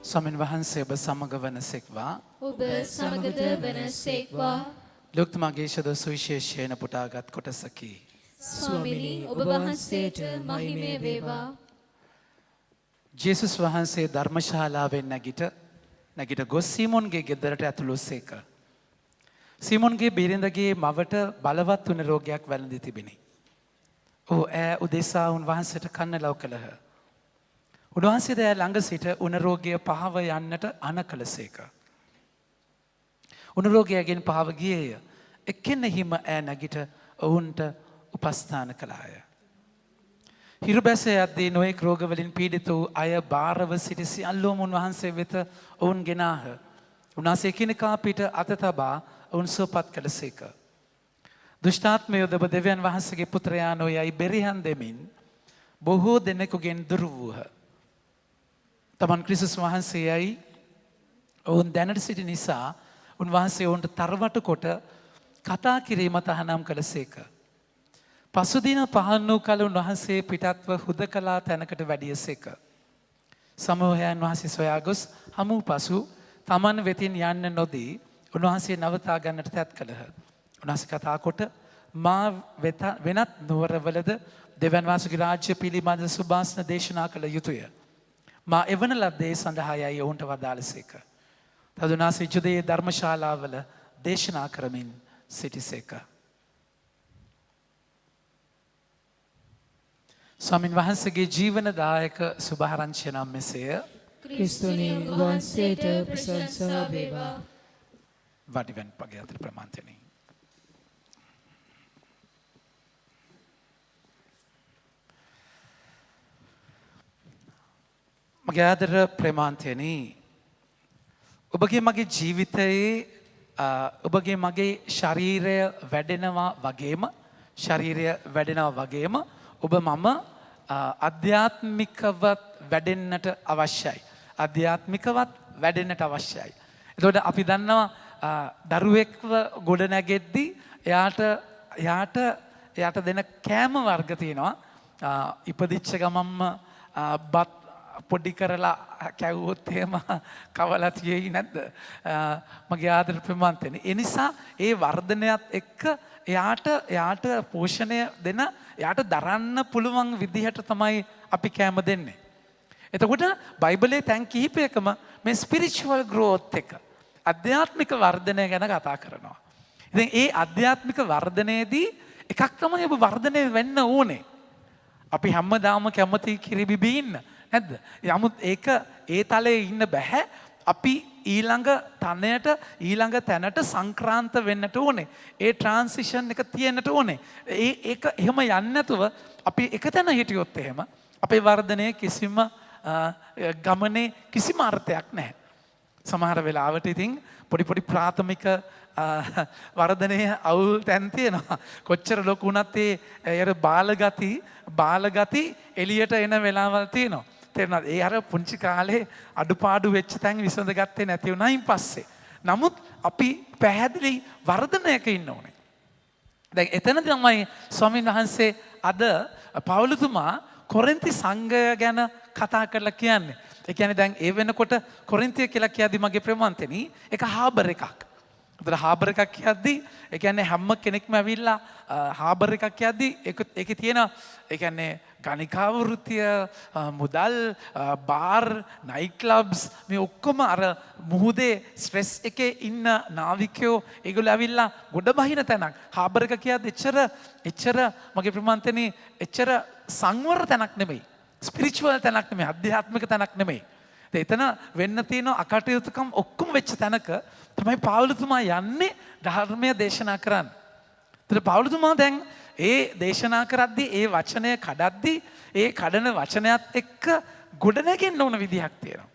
ස්වාමීන් වහන්සේ ඔබ සමග වනසෙක්වා ඔබ සමගද වනසේක්වා. ලුක්තුමාගේ ශද සුවිශේෂයෙන් පුටාගත් කොටසකි. ස්වාමිනී ඔබ වහන්සේට මහිමය වේවා. ජේසුස් වහන්සේ ධර්මශාලාවෙන් නැගිට ගොස් සීමොන්ගේ ගෙදරට ඇතුළු සේක. සීමොන්ගේ බිරිඳගේ මවට බලවත් වුණ රෝගයක් වැළඳී තිබිණි. ඈ උදෙසා උන්වහන්සේට කන්න ලව් කළහ. උන්වහන්සේ ද ළඟ සිට උණ රෝගය පහව යන්නට අණ කළසේක. උණ රෝගයගෙන් පහව ගියේය. එක්කෙනෙහිම ඈ නැගිට ඔවුන්ට උපස්ථාන කළාය. හිරු බැස යද්දී නොයෙක් රෝගවලින් පීඩිත වූ අය බාරව සිටි සියල්ලෝම උන්වහන්සේ වෙත ඔවුන් ගෙනාහ. උන්වහන්සේ එකිනෙකා පිට අත තබා ඔවුන් සුවපත් කළසේක. දුෂ්ටාත්මයෝ ඔබ දෙවියන් වහන්සේගේ පුත්‍රයාණෝ යයි බෙරිහන් දෙමින් බොහෝ දෙනෙකුගෙන් දුර වූහ. තමන් ක්‍රිස්තුස් වහන්සේ යයි ඔවුන් දැනට සිටි නිසා උන්වහන්සේ ඔවුන්ට තරවටු කොට කතා කිරීම තහනම් කළසේක. පසුදින පහන් වූ කල උන්වහන්සේ පිටත්ව හුදකලා තැනකට වැඩියසේක. සමූහයන් වහන්සේ සොයා ගොස් හමු පසු තමන් වෙතින් යන්න නොදී උන්වහන්සේ නවතා ගන්නට තැත් කළහ. උන්වහන්සේ කතා කොට මා වෙනත් නුවරවලද දෙවියන් වහන්සේගේ රාජ්‍ය පිළිබඳ සුභාෂණ දේශනා කළ යුතුය. මා එවන ලද්දේ සඳහා යයි ඔවුන්ට වදාළසේක. තද උන්වහන්සේ යුදයේ ධර්මශාලාවල දේශනා කරමින් සිටිසේක. ස්වාමින් වහන්සේගේ ජීවනදායක සුභාරංචිය නම් මෙසේය. ක්‍රිස්තුනි වහන්සේට ප්‍රශංසා වේවා. වඩිවන් පගේ අතර ප්‍රමාන්තනි. මගේ ආදර ප්‍රමාන්තයනි, ඔබගේ මගේ ජීවිතයේ ඔබගේ මගේ ශරීරය වැඩෙනවා වගේම ඔබ මම අධ්‍යාත්මිකවත් වැඩෙන්නට අවශ්‍යයි. අධ්‍යාත්මිකවත් වැඩෙන්නට අවශ්‍යයි. එතකොට අපි දන්නවා දරුවෙක්ව ගොඩ නැගෙද්දි එයාට දෙන කෑම වර්ග තියෙනවා. ඉපදිච්ච ගමම්ම බත් පොඩි කරලා කැව්වොත් එහෙම කවලා තියෙයි නැද්ද? මගේ ආදර ප්‍රමාන්තනේ. ඒ නිසා ඒ වර්ධනයත් එක්ක එයාට පෝෂණය දෙන, එයාට දරන්න පුළුවන් විදිහට තමයි අපි කෑම දෙන්නේ. එතකොට බයිබලයේ තැන් කිහිපයකම මේ ස්පිරිචුවල් ග්‍රෝත් එක, අධ්‍යාත්මික වර්ධනය ගැන කතා කරනවා. ඉතින් ඒ අධ්‍යාත්මික වර්ධනයේදී එකක් තමයි ඔබ වර්ධනය වෙන්න ඕනේ. අපි හැමදාම කැමති කිරිබිබි ඉන්න නැද්ද? නමුත් ඒක ඒ තලයේ ඉන්න බෑ. අපි ඊළඟ තැනට සංක්‍රාන්ත වෙන්නට ඕනේ. ඒ ට්‍රාන්සිෂන් එක තියෙන්නට ඕනේ. ඒක එහෙම යන්නේ නැතුව අපි එක තැන හිටියොත් එහෙම අපේ වර්ධනයේ ගමනේ කිසිම අර්ථයක් නැහැ. සමහර වෙලාවට ඉතින් පොඩි ප්‍රාථමික වර්ධනය අවුල් තැන් තියෙනවා. කොච්චර ලොකු වුණත් ඒ බාලගති එළියට එන වෙලාවල් තියෙනවා. තේරෙනවද? ඒ අර පුංචි කාලේ අඩුපාඩු වෙච්ච තැන් විසඳ ගත්තේ නැති වුණායින් පස්සේ. නමුත් අපි පැහැදිලි වර්ධනයක ඉන්න ඕනේ. දැන් එතනදී තමයි ස්වාමීන් වහන්සේ අද පවුලතුමා කොරින්ති සංඝය ගැන කතා කරලා කියන්නේ. ඒ කියන්නේ දැන් ඒ වෙනකොට කොරින්තිය කියලා කියද්දි මගේ ප්‍රමාන්තෙනි ඒක හාබර් එකක්. උතර හාබර් එකක් කියද්දි ඒ කියන්නේ හැම කෙනෙක්ම ඇවිල්ලා හාබර් එකක් කියද්දි ඒකේ තියෙන ඒ කියන්නේ ගණිකා වෘත්තිය, මුදල්, බාර්, නයිට් ක්ලබ්ස් මේ ඔක්කොම අර මුහුදේ ස්ට්‍රෙස් එකේ ඉන්න නාවිකයෝ ඒගොල්ලෝ ඇවිල්ලා ගොඩ බහින තැනක්. හාබර් එක කියද්දි එච්චර මගේ ප්‍රමාන්තෙනි එච්චර සංවර තැනක් නෙමෙයි. ස්පිරිචුවල් තැනක් නෙමෙයි, අධ්‍යාත්මික තැනක් නෙමෙයි. එතන වෙන්න තියෙන අකටයුතුකම් ඔක්කොම වෙච්ච තැනක තමයි පවුලතුමා යන්නේ ධර්මය දේශනා කරන්න. ඒතර පවුලතුමා දැන් ඒ දේශනා කරද්දී ඒ වචනය කඩද්දී ඒ කඩන වචනයත් එක්ක ගොඩනැගෙන්න ඕන විදිහක් තියෙනවා.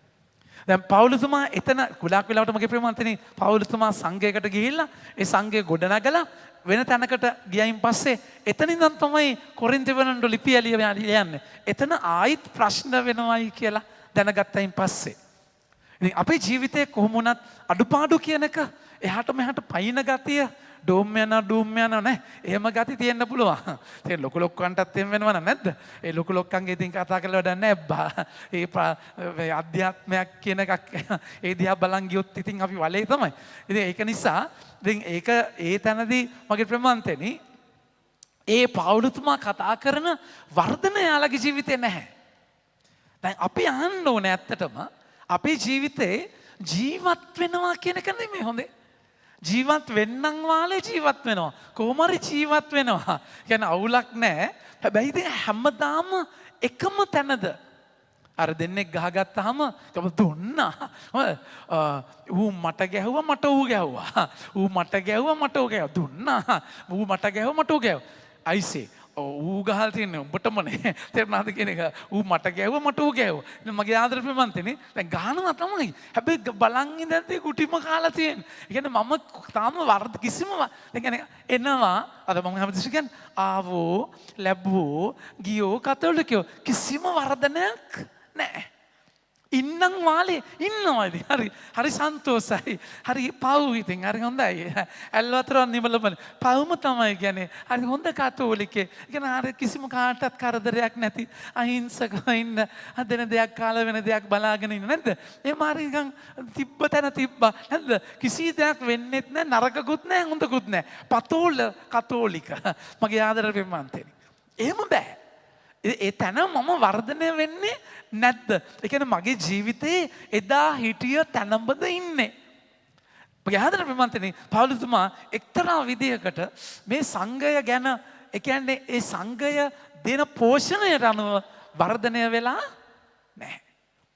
දැන් පවුලතුමා එතන ගොඩාක් වෙලාවට මගේ ප්‍රමාන්තනේ පවුලතුමා සංඝයකට ගිහිල්ලා ඒ සංඝය ගොඩනගලා වෙන තැනකට ගියයින් පස්සේ එතනින්නම් තමයි කොරින්තිවලට ලිපිය ලියන්නේ. එතන ආයිත් ප්‍රශ්න වෙනවයි කියලා දැනගත්තයින් පස්සේ. ඉතින් අපේ ජීවිතේ කොහොම වුණත් අඩුපාඩු කියන එක එහාට මෙහාට පයින් ගතිය ඩෝම් යනවා නෑ. එහෙම ගති තියෙන්න පුළුවන්. ඒ ලොකු ලොක්කන්ටත් එහෙම වෙනව නැද්ද? ඒ ලොකු ලොක්කන්ගේ ඉතින් කතා කරලා වැඩක් නෑ. ඒ අධ්‍යාත්මයක් කියන එකක් ඒ දිහා බලන් ගියොත් ඉතින් අපි වලේ තමයි. ඉතින් ඒක නිසා ඉතින් ඒක ඒ තැනදී මගේ ප්‍රමාන්තෙනි ඒ පෞලුතුමා කතා කරන වර්ධන යාළගේ ජීවිතේ නැහැ. දැන් අපි අහන්න ඕනේ ඇත්තටම අපේ ජීවිතේ ජීවත් වෙනවා කියන එක නෙමෙයි හොඳේ. ජීවත් වෙන්නම් වාලේ ජීවත් වෙනවා. කොහොම හරි ජීවත් වෙනවා. කියන්නේ අවුලක් නැහැ. හැබැයි ඉතින් හැමදාම එකම තැනද අර දෙන්නෙක් ගහගත්තාම කම දුන්නා. ඌ මට ගැහුවා මට ඌ ගැහුවා. ඌ මට ගැහුවා මට ඌ ගැහුවා. දුන්නා. ඌ මට ගැහුවා මට ඌ ගැහුවා. අයිසේ ඌ ගහලා තියන්නේ උඹටමනේ. තේරුණාද කියන එක? ඌ මට ගැහුවා මට ඌ ගැහුවා. මගේ ආදර ප්‍රමන්තනේ දැන් ගහනවා තමයි. හැබැයි බලන් ඉඳන්දී කුටිම කාලා තියෙන්නේ. ඒ කියන්නේ මම තාම වර්ධ කිසිම ඒ කියන්නේ එනවා අර මම හැමතිස්සෙ කියන්නේ ආවෝ ලැබුවෝ ගියෝ කතෝලිකයෝ කිසිම වර්ධනයක් නැහැ. ඉන්නම් වාලේ ඉන්නවා ඉතින් හරි සන්තෝසයි. හරි පව් ඉතින් හරි හොඳයි. ඇල්වතරන් නිමලබන පව්ම තමයි කියන්නේ. හරි හොඳ කතෝලිකේ. කියන්නේ හරි කිසිම කාටවත් කරදරයක් නැති අහිංසකව ඉන්න හදන දෙයක් කාලා වෙන දෙයක් බලාගෙන ඉන්න නැද්ද? එහෙම හරි නිකන් තිබ්බ තැන තිබ්බා නැද්ද? කිසි දෙයක් වෙන්නෙත් නැහැ නරකකුත් නැහැ හොඳකුත් නැහැ. පතෝල කතෝලික. මගේ ආදර ප්‍රේමන්තේ. එහෙම බෑ. ඒ තැන මම වර්ධනය වෙන්නේ නැද්ද? ඒ කියන්නේ මගේ ජීවිතේ එදා හිටිය තැනඹද ඉන්නේ. මගේ ආදර ප්‍රේමන්තනේ පෞලුතුමා එක්තරා විදියකට මේ සංඝය ගැන ඒ කියන්නේ ඒ සංඝය දෙන පෝෂණයට අනුව වර්ධනය වෙලා නැහැ.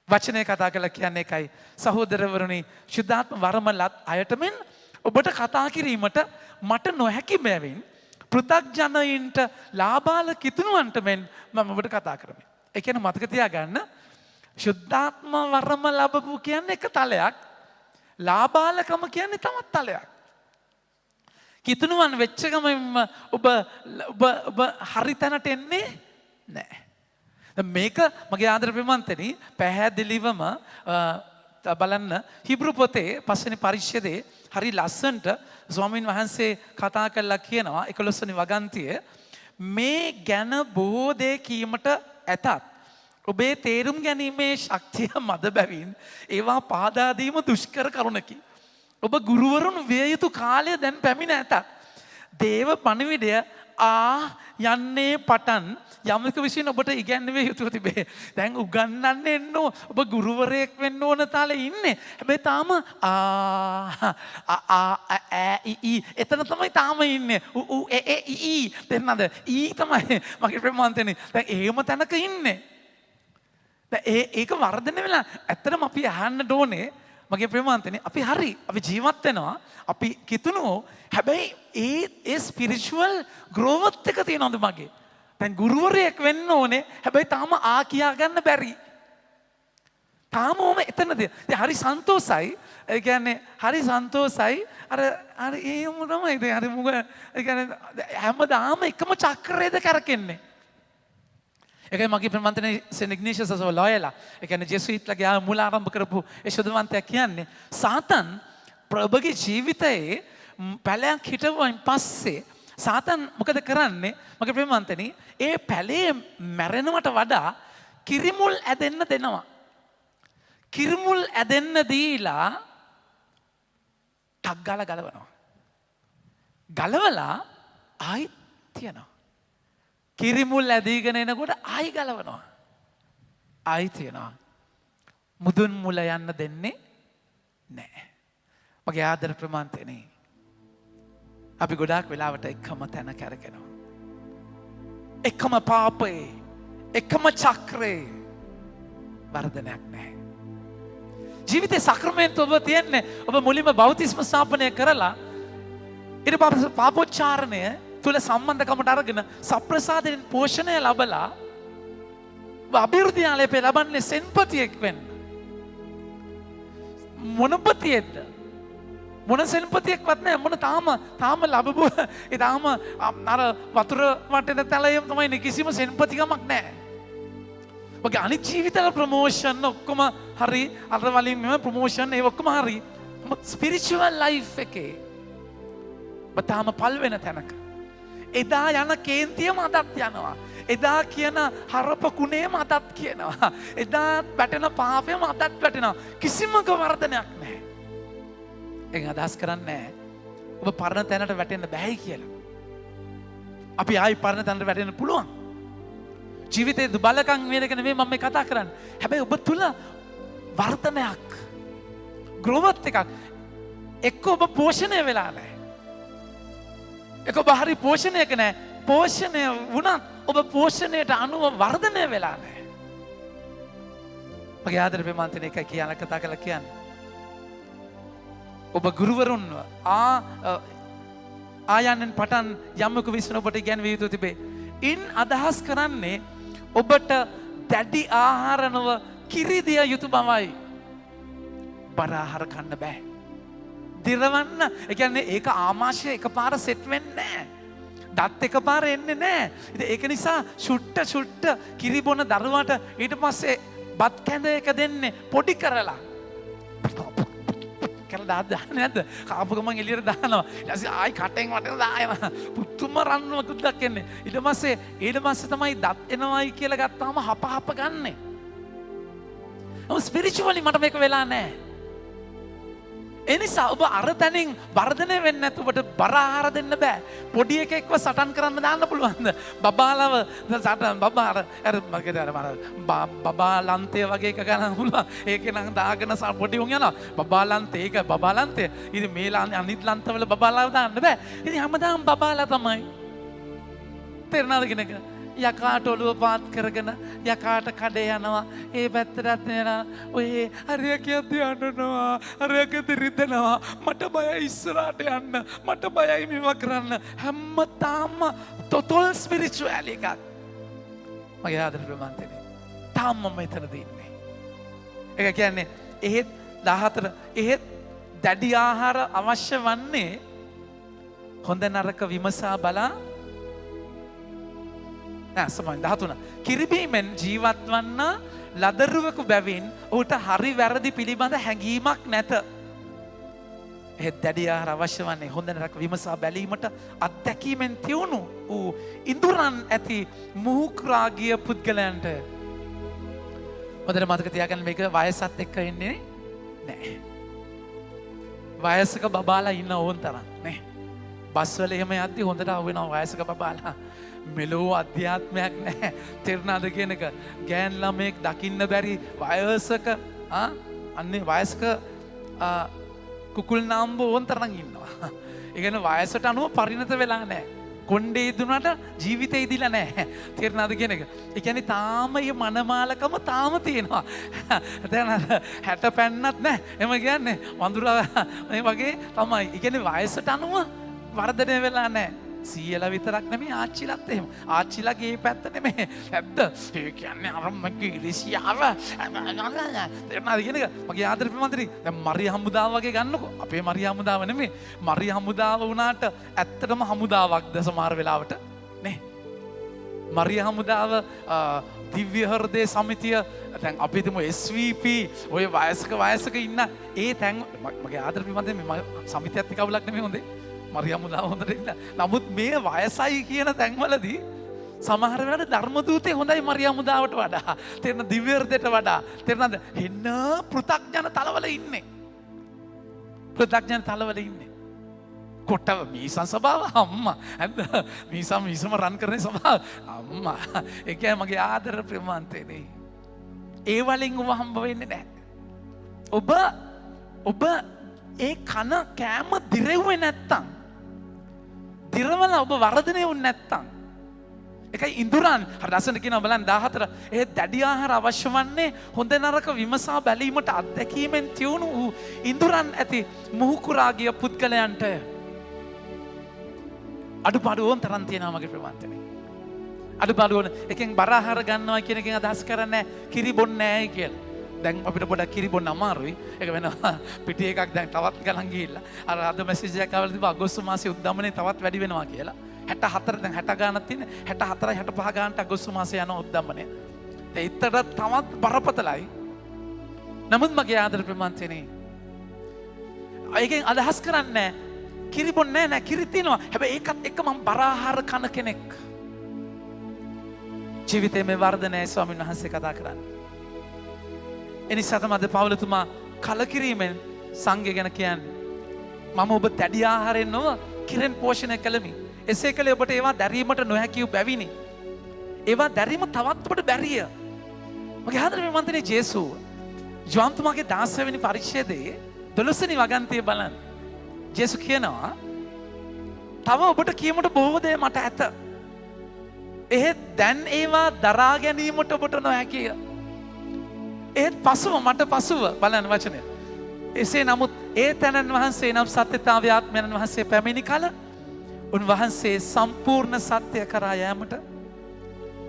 වචනය කතා කරලා කියන්නේ එකයි සහෝදරවරුනි ශුද්ධාත්ම වරම ලත් අයට මෙන් ඔබට කතා කිරීමට මට නොහැකි බැවින් පෘථග්ජනයින්ට ලාබාල කිතුනුවන්ට මෙන් මම ඔබට කතා කරමි. ඒ කියන්නේ මතක තියාගන්න ශුද්ධාත්ම වරම ලැබපු කියන්නේ එක තලයක්. ලාබාලකම කියන්නේ තවත් තලයක්. කිතුනුවන් වෙච්ච ගමන්ම ඔබ හරි තැනට එන්නේ නැහැ. මේක මගේ ආදර ප්‍රේමන්තනි පැහැදිලිවම බලන්න හිබ්‍රු පොතේ 5 වෙනි පරිච්ඡේදයේ හරි ලස්සනට ස්වාමීන් වහන්සේ කතා කරලා කියනවා 11 වෙනි වගන්තිය මේ ගැන බොහෝ දේ කීමට ඇතත් ඔබේ තේරුම් ගැනීමේ ශක්තිය මද බැවින් ඒවා පාදා දීම දුෂ්කර කරුණකි. ඔබ ගුරුවරුන් විය යුතු කාලය දැන් පැමිණ ඇතත් දේව පණිවිඩය යන්නේ පටන් යමක විසින් ඔබට ඉගැන්විය යුතුව තිබේ. දැන් උගන්වන්න එන්න ඔබ ගුරුවරයෙක් වෙන්න ඕන තාලේ ඉන්නේ. හැබැයි තාම එතන තමයි තාම ඉන්නේ. තේරෙනවද? තමයි මගේ ප්‍රේමන්තනේ. දැන් එහෙම තැනක ඉන්නේ. දැන් ඒක වර්ධනය වෙලා ඇත්තටම අපි අහන්න ඕනේ මගේ ප්‍රේමන්තනේ අපි හරි අපි ජීවත් වෙනවා අපි කිතුනෝ හැබැයි ඒ ස්පිරිචුවල් ග්‍රෝවත් එක තියෙනවද මගේ? දැන් ගුරුවරයෙක් වෙන්න ඕනේ හැබැයි තාම කියා ගන්න බැරි. තාම ඕම එතනද. ඉතින් හරි සන්තෝසයි. ඒ කියන්නේ හරි සන්තෝසයි. අර ඒම තමයි ඉතින් හරි මුග ඒ කියන්නේ හැමදාම එකම චක්‍රයේද කරකෙන්නේ. ඒකයි මගේ ප්‍රමන්තනේ සෙන්ට් ඉග්නේෂියස් of Loyola. ඒ කියන්නේ ජෙසුයිට්ලගේ මූල ආරම්භ කරපු ඒ ශුද්ධවන්තයා කියන්නේ සාතන් ප්‍රභගේ ජීවිතයේ පැලයක් හිටවුවන් පස්සේ සාතන් මොකද කරන්නේ මගේ ප්‍රේමන්තනි ඒ පැලේ මැරෙනවට වඩා කිරිමුල් ඇදෙන්න දෙනවා. කිරිමුල් ඇදෙන්න දීලා ටක් ගාලා ගලවනවා. ගලවලා ආයි තියනවා. කිරිමුල් ඇදීගෙන එනකොට ආයි ගලවනවා. ආයි තියනවා. මුදුන් මුල යන්න දෙන්නේ නැහැ. මගේ ආදර ප්‍රමාන්තනේ අපි ගොඩාක් වෙලාවට එකම තැන කැරකෙනවා. එකම පාපේ එකම චක්‍රේ වර්ධනයක් නැහැ. ජීවිතේ සක්‍රමෙන්ත ඔබ තියන්නේ ඔබ මුලින්ම බෞතිස්ම ස්ථාපනය කරලා ඊට පස්සේ පාපෝච්චාරණය තුල සම්බන්ධකමට අරගෙන සප්‍රසාදයෙන් පෝෂණය ලැබලා අභිවෘද්ධි ආලේපේ ලබන්නේ සෙන්පතියෙක් වෙන්න. මොනපතියෙක්ද? මොන සෙන්පතියෙක්වත් නැහැ. මොන තාම ලැබුව ඒ තාම අර වතුර වටේට තැලෙම තමයි කිසිම සෙන්පතිකමක් නැහැ. ඔගේ අනිත් ජීවිතවල ප්‍රොමෝෂන් ඔක්කොම හරි අර වලින් මෙම ප්‍රොමෝෂන් ඒ ඔක්කොම හරි. ස්පිරිචුවල් ලයිෆ් එකේ ඔබ තාම පල් වෙන තැනක. එදා යන කේන්තියම අදත් යනවා. එදා කියන හරපකුණේම අදත් කියනවා. එදා වැටෙන පාපයම අදත් වැටෙනවා. කිසිමක වර්ධනයක් නැහැ. ඒක අදහස් කරන්නේ ඔබ පරණ තැනට වැටෙන්න බැහැ කියලා. අපි ආයි පරණ තැනට වැටෙන්න පුළුවන්. ජීවිතේ දුබලකම් වේදක නෙමෙයි මම මේ කතා කරන්නේ. හැබැයි ඔබ තුල වර්ධනයක් ග්‍රෝවත් එකක් එක්ක ඔබ පෝෂණය වෙලා නැහැ. එක්ක ඔබ හරි පෝෂණයක නැහැ. පෝෂණය වුණත් ඔබ පෝෂණයට අනුව වර්ධනය වෙලා නැහැ. මගේ ආදර ප්‍රේමාන්තන එකයි කියන කතා කරලා කියන්නේ. ඔබ ගුරුවරුන්ව ආයන්නෙන් පටන් යම්මක විශ්වන ඔබට ඉගැන්විය යුතු තිබේ. ඉන් අදහස් කරන්නේ ඔබට දැඩි ආහාර නොව කිරි දිය යුතු බවයි. බර ආහාර කන්න බෑ. දිරවන්න. ඒ කියන්නේ ඒක ආමාශය එකපාර සෙට් වෙන්නේ නැහැ. දත් එකපාර එන්නේ නැහැ. ඉතින් ඒක නිසා ෂුට්ට කිරි බොන දරුවාට ඊට පස්සේ බත් කැඳ එක දෙන්නේ පොඩි කරලා. කරලා දාන්නේ නැද්ද? කාපු ගමන් එළියට දානවා. ඊට පස්සේ ආයි කටෙන් වටෙන් දානවා. පුතුම රන්නවකුද්දක් එන්නේ. ඊට පස්සේ තමයි දත් එනවයි කියලා ගත්තාම හප ගන්නෙ. ස්පිරිචුවලි මට මේක වෙලා නැහැ. එනිසා ඔබ අර තැනින් වර්ධනය වෙන්නේ නැතුව ඔබට බර ආහාර දෙන්න බෑ. පොඩි එකෙක්ව සටන් කරන්න දාන්න පුළුවන්ද? බබාලව සටන් බබාලන්තය වගේ එක ගන්න පුළුවන්. ඒකේ නම් දාගෙන පොඩි උන් යනවා. බබාලන්තය ඒක බබාලන්තය. ඉතින් මේ අනිත් ලන්තවල බබාලාව දාන්න බෑ. ඉතින් හැමදාම බබාලා තමයි. තේරෙනවද කෙනෙක්? යකාට ඔළුව පාත් කරගෙන යකාට කඩේ යනවා. ඒ පැත්තටත් යනවා. ඔය හරිය කියද්දී අඬනවා. හරිය කියද්දී රිදෙනවා. මට බයයි ඉස්සරහට යන්න. මට බයයි මේව කරන්න. හැමදාම total spirituality එකක්. මගේ ආදර ප්‍රමාන්තනේ. තාම මම එතනදී ඉන්නේ. ඒක කියන්නේ එහෙත් 14 එහෙත් දැඩි ආහාර අවශ්‍ය වන්නේ හොඳ නරක විමසා බලා සමන් 13 කිරිබීමෙන් ජීවත් වන්න ලදරුවෙකු බැවින් ඔහුට හරි වැරදි පිළිබඳ හැඟීමක් නැත. එහෙත් දැඩි ආහාර අවශ්‍ය වන්නේ හොඳ නරක විමසා බැලීමට අත්දැකීමෙන් තියුණු වූ ඉඳුරන් ඇති මුහුකුරාගිය පුද්ගලයන්ට. හොඳට මතක තියාගන්න මේක වයසත් එක්ක ඉන්නේ නැහැ. වයසක බබාලා ඉන්න ඕන් තරම් නේ. බස්වල එහෙම යද්දි හොඳට අහු වෙනවා වයසක බබාලා. මෙලෝ අධ්‍යාත්මයක් නැහැ. තෙරණාද කියන එක ගෑන් ළමෙක් දකින්න බැරි වයසක අන්නේ වයසක කුකුල් නාම්බ ඕන් තරම් ඉන්නවා. ඒ කියන්නේ වයසට අනුව පරිණත වෙලා නැහැ. කොණ්ඩේ ඉදුණාට ජීවිතේ ඉදිලා නැහැ. තේරෙනවද කියන එක? ඒ කියන්නේ තාම මේ මනමාලකම තාම තියෙනවා. දැන් 60 පැන්නත් නැහැ. එම කියන්නේ වඳුරා මේ වගේ තමයි. ඒ කියන්නේ වයසට අනුව වර්ධනය වෙලා නැහැ. සීයලා විතරක් නෙමෙයි ආච්චිලත් එහෙම. ආච්චිලාගේ මේ පැත්ත නෙමෙයි. ඇත්ත. ඒ කියන්නේ අර මගේ ඉරිසියාව. තේරෙනවද කියන එක? මගේ ආදර ප්‍රමන්ත්‍රි දැන් මරිය හමුදාව වගේ ගන්නකො. අපේ මරිය හමුදාව නෙමෙයි. මරිය හමුදාව වුණාට ඇත්තටම හමුදාවක්ද සමහර වෙලාවට නේ. මරිය හමුදාව දිව්‍ය හෘදේ සමිතිය දැන් අපි හිතමු SVP ඔය වයසක ඉන්න ඒ තැන් මගේ ආදර ප්‍රමන්ත්‍රි මේ සමිතියත් කවුලක් නෙමෙයි හොඳේ. මරිය හමුදාව හොඳට ඉන්න. නමුත් මේ වයසයි කියන තැන්වලදී සමහර වෙලාවට ධර්මදූතේ හොඳයි මරිය හමුදාවට වඩා. තේරෙන දිව්‍ය හෘදයට වඩා. තේරෙනවද? එන්න පෘථග්ජන තලවල ඉන්නේ. පෘථග්ජන තලවල ඉන්නේ. කොටව මීසන් සභාව අම්මා. හරිද? මීසම රන් කරන සභාව අම්මා. ඒ කියන්නේ මගේ ආදර ප්‍රේමාන්තේනේ. ඒ වලින් ඔබ හම්බ වෙන්නේ නැහැ. ඔබ ඒ කන කෑම දිරෙව්වේ නැත්තම් දිරවල ඔබ වර්ධනය වුනේ නැත්තම් ඒකයි ඉඳුරන් හරි ලස්සනට කියනවා බලන්න 14 ඒ දැඩි ආහාර අවශ්‍ය වන්නේ හොඳ නරක විමසා බැලීමට අත්දැකීමෙන් තියුණු වූ ඉඳුරන් ඇති මුහුකුරාගිය පුද්ගලයන්ට. අඩුපාඩු ඕන් තරම් තියෙනවා මගේ ප්‍රමාන්තනේ. අඩුපාඩු ඕන එකෙන් බර ආහාර ගන්නවා කියන එකෙන් අදහස් කරන්නේ කිරි බොන්නේ නැහැ කියලා. දැන් අපිට පොඩක් කිරි බොන්න අමාරුයි. ඒක වෙනවා පිටි එකක් දැන් තවත් ගණන් ගිහිල්ලා. අර අද මැසේජ් එකක් ආවල තිබ්බා අගෝස්තු මාසේ උද්දමනේ තවත් වැඩි වෙනවා කියලා. 64 දැන් 60 ගානක් තියෙන 64 65 ගානට අගෝස්තු මාසේ යන උද්දමනේ. ඒතර තවත් බරපතලයි. නමුත් මගේ ආදර ප්‍රමාන්තනේ. ඒකෙන් අදහස් කරන්නේ කිරි බොන්නේ නැහැ කිරි තියනවා. හැබැයි ඒකත් එක්ක මම බර ආහාර කන කෙනෙක්. ජීවිතේ මේ වර්ධනයයි ස්වාමීන් වහන්සේ කතා කරන්නේ. එනිසා තමයි අද පවුලතුමා කලකිරීමෙන් සංඝය ගැන කියන්නේ. මම ඔබ දැඩි ආහාරයෙන් නොව කිරෙන් පෝෂණය කළමි. එසේ කළේ ඔබට ඒවා දැරීමට නොහැකි වූ බැවිනි. ඒවා දැරීම තවත් ඔබට බැරිය. මගේ ආදරණීය මන්ත්‍රී ජේසුස් ජෝන්තුමාගේ 16 වෙනි පරිච්ඡේදයේ 12 වෙනි වගන්තිය බලන්න. ජේසුස් කියනවා තව ඔබට කියමුට බොහෝ දේ මට ඇත. එහෙත් දැන් ඒවා දරා ගැනීමට ඔබට නොහැකිය. ඒත් පසුව මට පසුව බලන්න වචනය. එසේ නමුත් ඒ තැනන් වහන්සේ නම් සත්‍යතාවය ආත්මයන් වහන්සේ පැමිණි කල උන්වහන්සේ සම්පූර්ණ සත්‍ය කරා යෑමට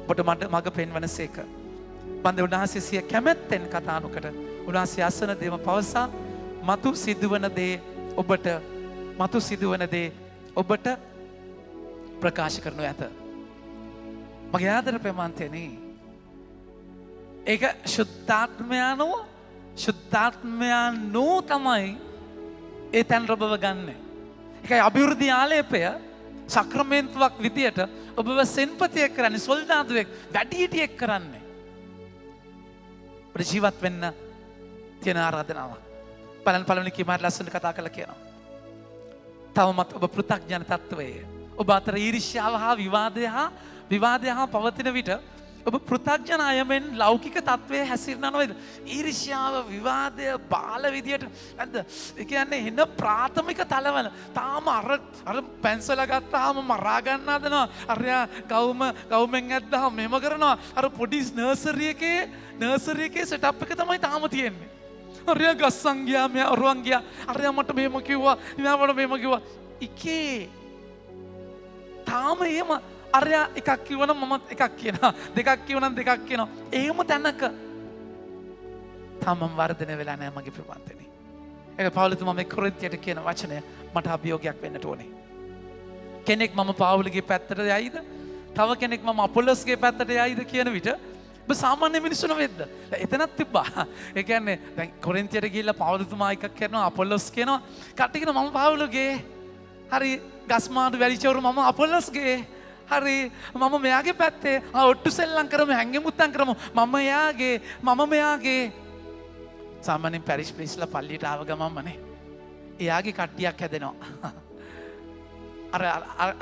ඔබට මඟ පෙන්වනසේක. බන්ද උන්වහන්සේ සිය කැමැත්තෙන් කතා නොකොට උන්වහන්සේ අසන දේම පවසා මතු සිදුවන දේ ඔබට ප්‍රකාශ කරනු ඇත. මගේ ආදර ප්‍රමාන්තයනි ඒක ශුද්ධාත්මයානෝ තමයි ඒ තැන් රොබව ගන්න. එකයි අභිවෘද්ධි ආලේපය සක්‍රමේන්තුවක් විදියට ඔබව සෙන්පතියෙක් කරන්නේ සොල්දාදුවෙක් වැඩිහිටියෙක් කරන්නේ. ඔබට ජීවත් වෙන්න තියෙන ආරාධනාවක්. බලන්න පළවෙනි කීමාර ලස්සනට කතා කරලා කියනවා. තවමත් ඔබ පෘථග්ජන තත්වයේ ඔබ අතර ඊර්ෂ්‍යාව හා විවාදය හා පවතින විට ඔබ පෘථග්ජන අයමෙන් ලෞකික තත්වයේ හැසිරෙනා නොවේද? ඊර්ෂ්‍යාව විවාදය බාල විදියට නැද්ද? ඒ කියන්නේ එන ප්‍රාථමික තලවල තාම අර පැන්සල ගත්තාම මරා ගන්න හදනවා. අරයා ගවුමෙන් ඇද්දාම මෙහෙම කරනවා. අර පොඩි නර්සරි එකේ සෙටප් එක තමයි තාම තියෙන්නේ. අරයා ගස්සන් ගියා මෙයා ඔරුවන් ගියා. අරයා මට මෙහෙම කිව්වා. මෙයාට මෙහෙම කිව්වා. ඉකේ තාම එහෙම අරයා එකක් කිව්වනම් මමත් එකක් කියනවා. දෙකක් කිව්වනම් දෙකක් කියනවා. එහෙම තැනක තමම වර්ධනය වෙලා නැහැ මගේ ප්‍රපංචනේ. ඒක පවුලතුමා මේ කොරින්තියට කියන වචනය මට අභියෝගයක් වෙන්නට ඕනේ. කෙනෙක් මම පාවුලගේ පැත්තට යයිද? තව කෙනෙක් මම අපොලොස්ගේ පැත්තට යයිද කියන විට ඔබ සාමාන්‍ය මිනිස්සු නෙවෙයිද? එතනක් තිබ්බා. ඒ කියන්නේ දැන් කොරින්තියට ගිහිල්ලා පවුලතුමා එකක් කරනවා අපොලොස් කියනවා. කට්ටිය කියනවා මම පාවුලගේ. හරි ගස්මාඩු වැලිචවරු මම අපොලොස්ගේ. හරි මම මෙයාගේ පැත්තේ ඔට්ටු සෙල්ලම් කරමු හැංගෙමුත්තම් කරමු මම මෙයාගේ සාමාන්‍යයෙන් පැරිස් ප්‍රීස්ලා පල්ලියට ආව ගමන්මනේ එයාගේ කට්ටියක් හැදෙනවා අර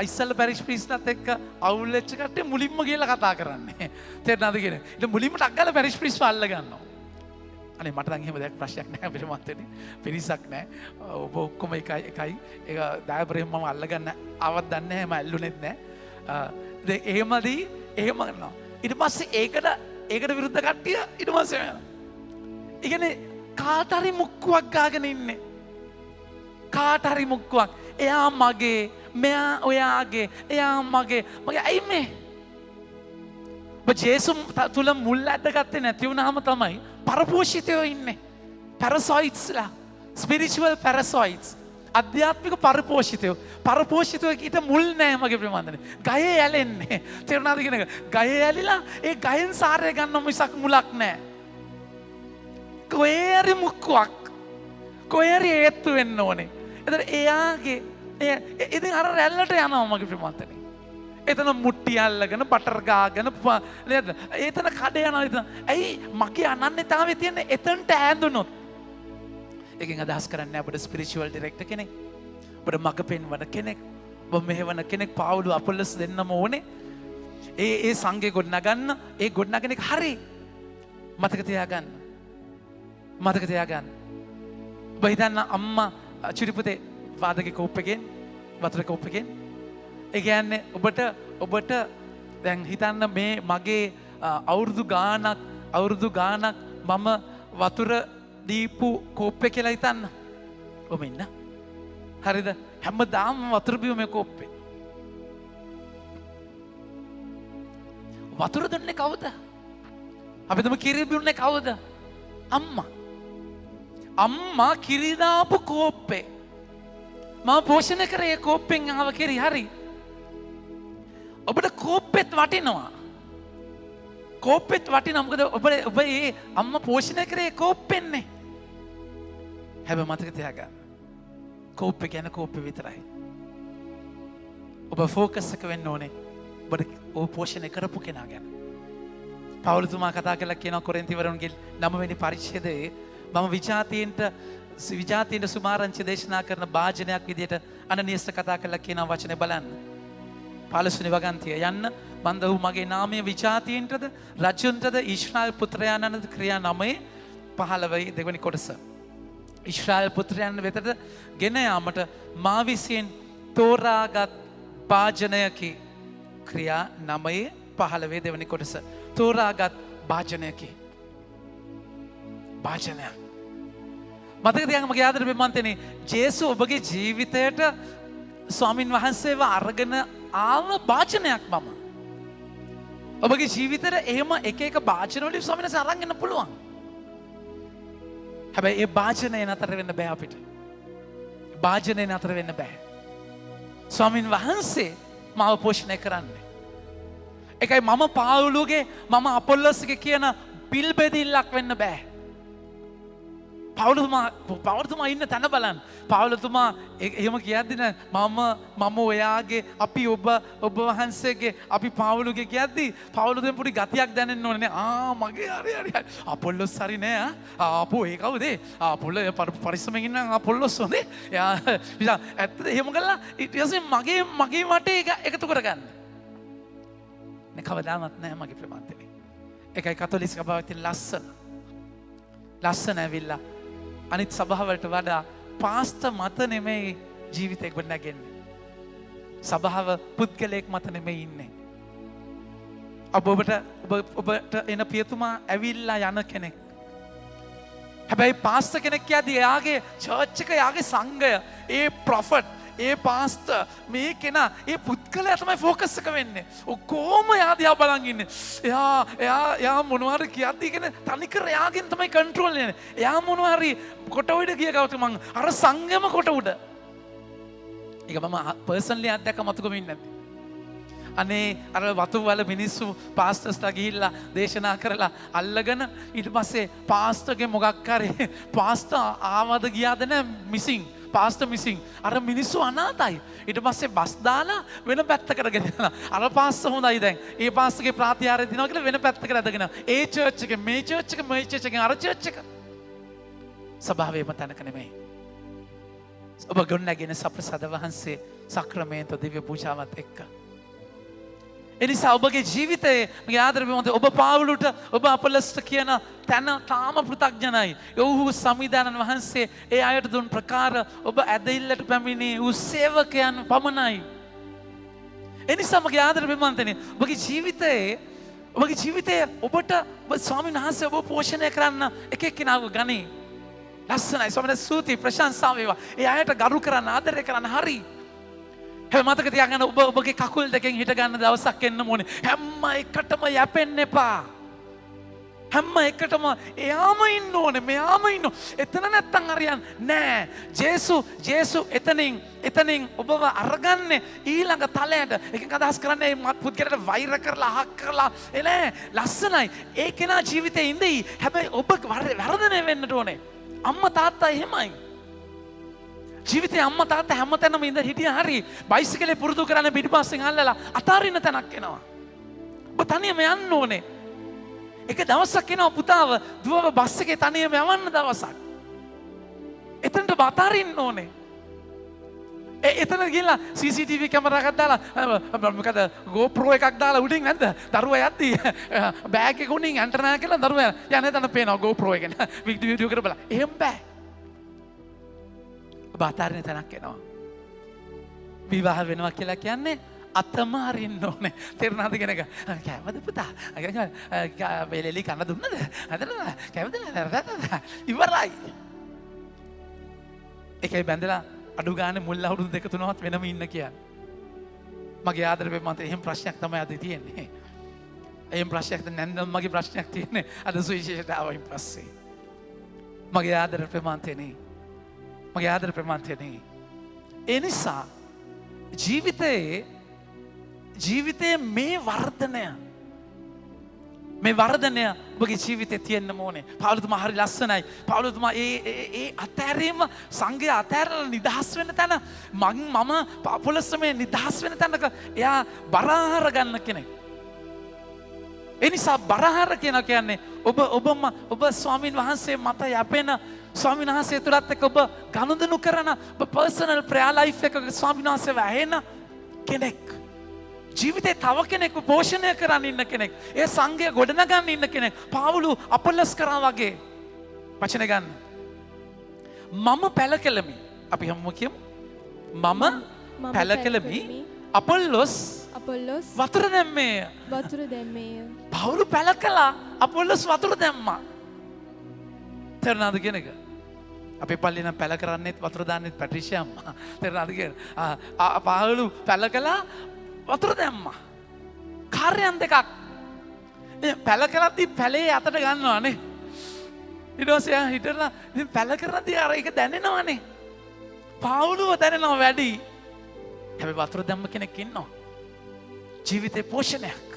ඉස්සල්ල පැරිස් ප්‍රීස්ලාත් එක්ක අවුල් වෙච්ච කට්ටිය මුලින්ම ගිහලා කතා කරන්නේ තේරෙනවද කියන්නේ ඊට මුලින්ම ටක් ගාලා පැරිස් ප්‍රීස් අල්ල ගන්නවා අනේ මට නම් එහෙම දෙයක් ප්‍රශ්නයක් නැහැ අපිට මත්තේ පිරිසක් නැහැ ඔබ ඔක්කොම එකයි ඒක ඩයබ්‍රේම් මම අල්ලගන්න ආවත් දන්නේ නැහැ මම ඇල්ලුනේත් නැහැ එහෙමදී එහෙම කරනවා ඊට පස්සේ ඒකට විරුද්ධ කට්ටිය ඊට පස්සේ යනවා ඒ කියන්නේ කාට හරි මුක්කුවක් ගාගෙන ඉන්නේ කාට හරි මුක්කුවක් එයා මගේ මෙයා ඔයාගේ එයා මගේ ඇයි මේ ඔබ ජේසු තුල මුල් ඇදගත්තේ නැති වුණාම තමයි පරපෝෂිතයෝ ඉන්නේ පැරසොයිට්ස්ලා ස්පිරිචුවල් පැරසොයිට්ස් අධ්‍යාත්මික පරපෝෂිතයෝ ඊට මුල් නෑ මගේ ප්‍රමාණය ගහේ ඇලෙන්නේ තේරුණාද කියන එක ගහේ ඇලිලා ඒ ගහෙන් සාරය ගන්න මිසක් මුලක් නෑ කොහේරි මුක්කුවක් කොහේරි හේතු වෙන්න ඕනේ එතන එයාගේ ඉතින් අර රැල්ලට යනවා මගේ ප්‍රමාණය එතන මුට්ටි අල්ලගෙන බටර් ගාගෙන නේද එතන කඩ යනවා එතන ඇයි මගේ අනන්‍යතාවය තියෙන්නේ එතනට ඈඳුනොත් එකෙන් අදහස් කරන්නේ අපේ ස්පිරිචුවල් ඩිරෙක්ටර් කෙනෙක් අපේ මඟ පෙන්වන කෙනෙක් ඔබ මෙහෙවන කෙනෙක් පාවුලු අපොලොස් දෙන්නම ඕනේ ඒ සංඝේ ගොඩනගන්න ඒ ගොඩනගන එක හරි මතක තියාගන්න ඔබ හිතන්න අම්මා චුටි පුතේ වාදගේ කෝප් එකෙන් වතුර කෝප් එකෙන් ඒ කියන්නේ ඔබට දැන් හිතන්න මේ මගේ අවුරුදු ගාණක් මම වතුර දීපු කෝප්පේ කියලා හිතන්න. ඔබ ඉන්න. හරිද? හැමදාම වතුර බිව මේ කෝප්පේ. වතුර දුන්නේ කවුද? අපි තුම කිරි බිව්නේ කවුද? අම්මා. අම්මා කිරි දාපු කෝප්පේ. මම පෝෂණය කරේ ඒ කෝප්පෙන් ආව කිරි හරි. ඔබට කෝප්පෙත් වටිනවා. කෝප්පෙත් වටිනවා මොකද ඔබ ඒ අම්මා පෝෂණය කරේ කෝප්පෙන්නේ. හැබැයි මතක තියාගන්න. කෝප්පේ ගැන කෝප්පේ විතරයි. ඔබ ෆෝකස් එක වෙන්න ඕනේ ඔබට ඔබ පෝෂණය කරපු කෙනා ගැන. පවුලතුමා කතා කරලා කියනවා කොරින්තිවරුන්ගේ 9 වෙනි පරිච්ඡේදයේ මම විජාතීන්ට සුමාරංචි දේශනා කරන භාජනයක් විදියට අනනියස්ට කතා කරලා කියන වචනේ බලන්න. 15 වෙනි වගන්තිය යන්න මන්ද වූ මගේ නාමය විජාතීන්ටද රජුන්ටද ඊශ්‍රායල් පුත්‍රයාණන්ද ක්‍රියා 9:15 දෙවෙනි කොටස. ඊශ්‍රායල් පුත්‍රයන් වෙතට ගෙන යාමට මා විසින් තෝරාගත් භාජනයකි. ක්‍රියා 9:15 දෙවෙනි කොටස. තෝරාගත් භාජනයකි. භාජනයක්. මතක තියාගන්න මගේ ආදරේ බෙමන්තනේ ජේසු ඔබගේ ජීවිතයට ස්වාමින් වහන්සේව අරගෙන ආව භාජනයක් මම. ඔබගේ ජීවිතේට එහෙම එක එක භාජන වලින් ස්වාමීන් වහන්සේ අරන් එන්න පුළුවන්. හැබැයි ඒ භාජනය නතර වෙන්න බෑ අපිට. භාජනය නතර වෙන්න බෑ. ස්වාමින් වහන්සේ මාව පෝෂණය කරන්නේ. ඒකයි මම පාවුලුගේ මම අපොල්ලොස්ගේ කියන පිල් බෙදිල්ලක් වෙන්න බෑ. පවුලතුමා ඉන්න තැන බලන්න. පවුලතුමා එහෙම කියද්දින මම ඔයාගේ අපි ඔබ වහන්සේගේ අපි පවුලුගේ කියද්දී පවුලතුමෙන් පොඩි ගතියක් දැනෙන්න ඕනේ. මගේ හරි අපොල්ලොස් හරි නෑ. අපෝ ඒ කවුද? අපොල්ල පරිස්සමෙන් ඉන්න අපොල්ලොස් හොඳේ. එයා ඇත්තද එහෙම කළා ඊට පස්සේ මගේ වටේ එකතු කරගන්න. නේ කවදාවත් නෑ මගේ ප්‍රමාන්තේ. ඒකයි කතෝලික සභාවේ තියෙන ලස්සන ඇවිල්ලා අනිත් සභාවලට වඩා පාස්ත මත නෙමෙයි ජීවිතේ ගොඩනගන්නේ. සභාව පුද්ගලයෙක් මත නෙමෙයි ඉන්නේ. ඔබට එන පියතුමා ඇවිල්ලා යන කෙනෙක්. හැබැයි පාස්ත කෙනෙක් කියද්දී එයාගේ චර්ච් එක එයාගේ සංඝය ඒ ප්‍රොෆට් ඒ පාස්ත මේ කෙනා ඒ පුද්ගලයා තමයි ෆෝකස් එක වෙන්නේ. ඔක්කොම එයා දිහා බලන් ඉන්නේ. එයා මොනවා හරි කියද්දී කියන තනිකර එයාගෙන් තමයි කන්ට්‍රෝල් වෙන්නේ. එයා මොනවා හරි කොට උඩ ගිය ගමන් මං අර සංගම කොට උඩ. ඒක මම පර්සනලි අත්දැක මතකෙම ඉන්නේ නැද්ද? අනේ අර වතු වල මිනිස්සු පාස්ටර්ස්ලා ගිහිල්ලා දේශනා කරලා අල්ලගෙන ඊට පස්සේ පාස්ටර්ගේ මොකක් හරි පාස්ටර් ආවද ගියාද නැ මිසින් පාස්ටර් මිසින් අර මිනිස්සු අනාතයි. ඊට පස්සේ බස් දාලා වෙන පැත්තකට ගෙනලා අර පාස්ටර් හොඳයි දැන්. ඒ පාස්ටර්ගේ ප්‍රාතිහාර්ය දිනවා කියලා වෙන පැත්තකට ඇදගෙන ඒ චර්ච් එකේ මේ චර්ච් එකේ මේ චර්ච් එකේ අර චර්ච් එක. සභාවේම තැනක නෙමෙයි. ඔබ ගොඩනැගෙන සප්‍රසද වහන්සේ සක්‍රමේන්ත දිව්‍ය පූජාවත් එක්ක. එනිසා ඔබගේ ජීවිතයේ මගේ ආදරේ ඔබ පාවුලුට ඔබ අපොලොස්ට කියන තැන තාම පෘථග්ජනයි. ඔව්හු සංවිධානන් වහන්සේ ඒ අයට දුන් ප්‍රකාර ඔබ ඇදහිල්ලට පැමිණි වූ සේවකයන් පමණයි. එනිසා මගේ ආදරේ බෙමන්තනේ ඔබගේ ජීවිතයේ ඔබට ස්වාමීන් වහන්සේ ඔබ පෝෂණය කරන්න එක එක්කෙනාව ගනී. ලස්සනයි ස්වාමීන් ස්තුතියි ප්‍රශංසා වේවා. ඒ අයට ගරු කරන්න ආදරය කරන්න හරි. හැබැයි මතක තියාගන්න ඔබගේ කකුල් දෙකෙන් හිට ගන්න දවසක් එන්න ඕනේ. හැම එකටම යැපෙන්න එපා. හැම එකටම එයාම ඉන්න ඕනේ මෙයාම ඉන්න. එතන නැත්තම් හරියන්නේ නෑ. ජේසු එතනින් ඔබව අරගන්නේ ඊළඟ තලයට. එකෙන් අදහස් කරන්නේ මත් පුද්ගලයාට වෛර කරලා අහක් කරලා එනේ ලස්සනයි. ඒ කෙනා ජීවිතේ ඉඳී. හැබැයි ඔබ වර්ධනය වෙන්නට ඕනේ. අම්මා තාත්තා එහෙමයි. ජීවිතේ අම්මා තාත්තා හැමතැනම ඉඳ හිටියා හරි බයිසිකලේ පුරුදු කරන්න පිටිපස්සෙන් අල්ලලා අතාරින්න තැනක් එනවා. ඔබ තනියම යන්න ඕනේ. එක දවසක් එනවා පුතාව දුවව බස් එකේ තනියම යවන්න දවසක්. එතනට අතාරින්න ඕනේ. එතන ගිහලා CCTV කැමරා එකක් දාලා මොකද GoPro එකක් දාලා උඩින් නැද්ද? දරුවා යද්දි බෑග් එක උඩින් ඇන්ටනා කියලා දරුවා යන්නේ තන පේනවා GoPro එකෙන්. වීඩියෝ කරලා එහෙම බෑ. බාතාරණ තැනක් එනවා. විවාහ වෙනවා කියලා කියන්නේ අතම අරින්න ඕනේ. තේරුණාද කෙනෙක්? කෑමද පුතා? වෙලෙලි කන්න දුන්නද? හදනද? කෑමද? ඉවරයි. ඒකයි බැඳලා අඩු ගානේ මුල් අවුරුදු 2-3වත් වෙනම ඉන්න කියන්නේ. මගේ ආදරේ මත එහෙම ප්‍රශ්නයක් තමයි අද තියෙන්නේ. එහෙම ප්‍රශ්නයක් නැන්ද මගේ ප්‍රශ්නයක් තියෙන්නේ අද සුවිශේෂයට ආවයින් පස්සේ. මගේ ආදරේ ප්‍රමාන්තේනේ මගේ ආදර ප්‍රමාන්තයනේ. ඒ නිසා ජීවිතයේ මේ වර්ධනය මේ වර්ධනය ඔබගේ ජීවිතේ තියෙන්න ඕනේ. පාවුලතුමා හරි ලස්සනයි. පාවුලතුමා ඒ අතෑරීම සංඝය අතෑරලා නිදහස් වෙන තැන මම පොළොස්සේ නිදහස් වෙන තැනක එයා බරහාර ගන්න කෙනෙක්. ඒ නිසා බරහාර කියන්නේ ඔබ ස්වාමීන් වහන්සේ මත යැපෙන ස්වාමීන් වහන්සේ තුලත් එක්ක ඔබ ගනුදෙනු කරන ඔබ පර්සනල් ප්‍රෙයර් ලයිෆ් එකක ස්වාමීන් වහන්සේ වැහෙන කෙනෙක්. ජීවිතේ තව කෙනෙක්ව පෝෂණය කරන්න ඉන්න කෙනෙක්. ඒ සංඝය ගොඩනගන්න ඉන්න කෙනෙක්. පාවුලු අපොල්ලොස් කරා වගේ වචන ගන්න. මම පැලකෙලමි. අපි හැමෝම කියමු. මම පැලකෙලමි. අපොල්ලොස් වතුර දැම්මේය. පාවුලු පැලකලා අපොල්ලොස් වතුර දැම්මා. තේරුණාද කියන එක? අපේ පල්ලේ නම් පැල කරන්නේත් වතුර දාන්නෙත් පැට්‍රිෂියා අම්මා. තේරුණාද කියන? පාවුලු පැලකලා වතුර දැම්මා. කාර්යයන් දෙකක්. පැල කරද්දී පැලේ අතට ගන්නවානේ. ඊට පස්සේ හිටලා ඉතින් පැල කරද්දී අර ඒක දැනෙනවානේ. පාවුලුව දැනෙනවා වැඩි. හැබැයි වතුර දැම්ම කෙනෙක් ඉන්නවා. ජීවිතේ පෝෂණයක්.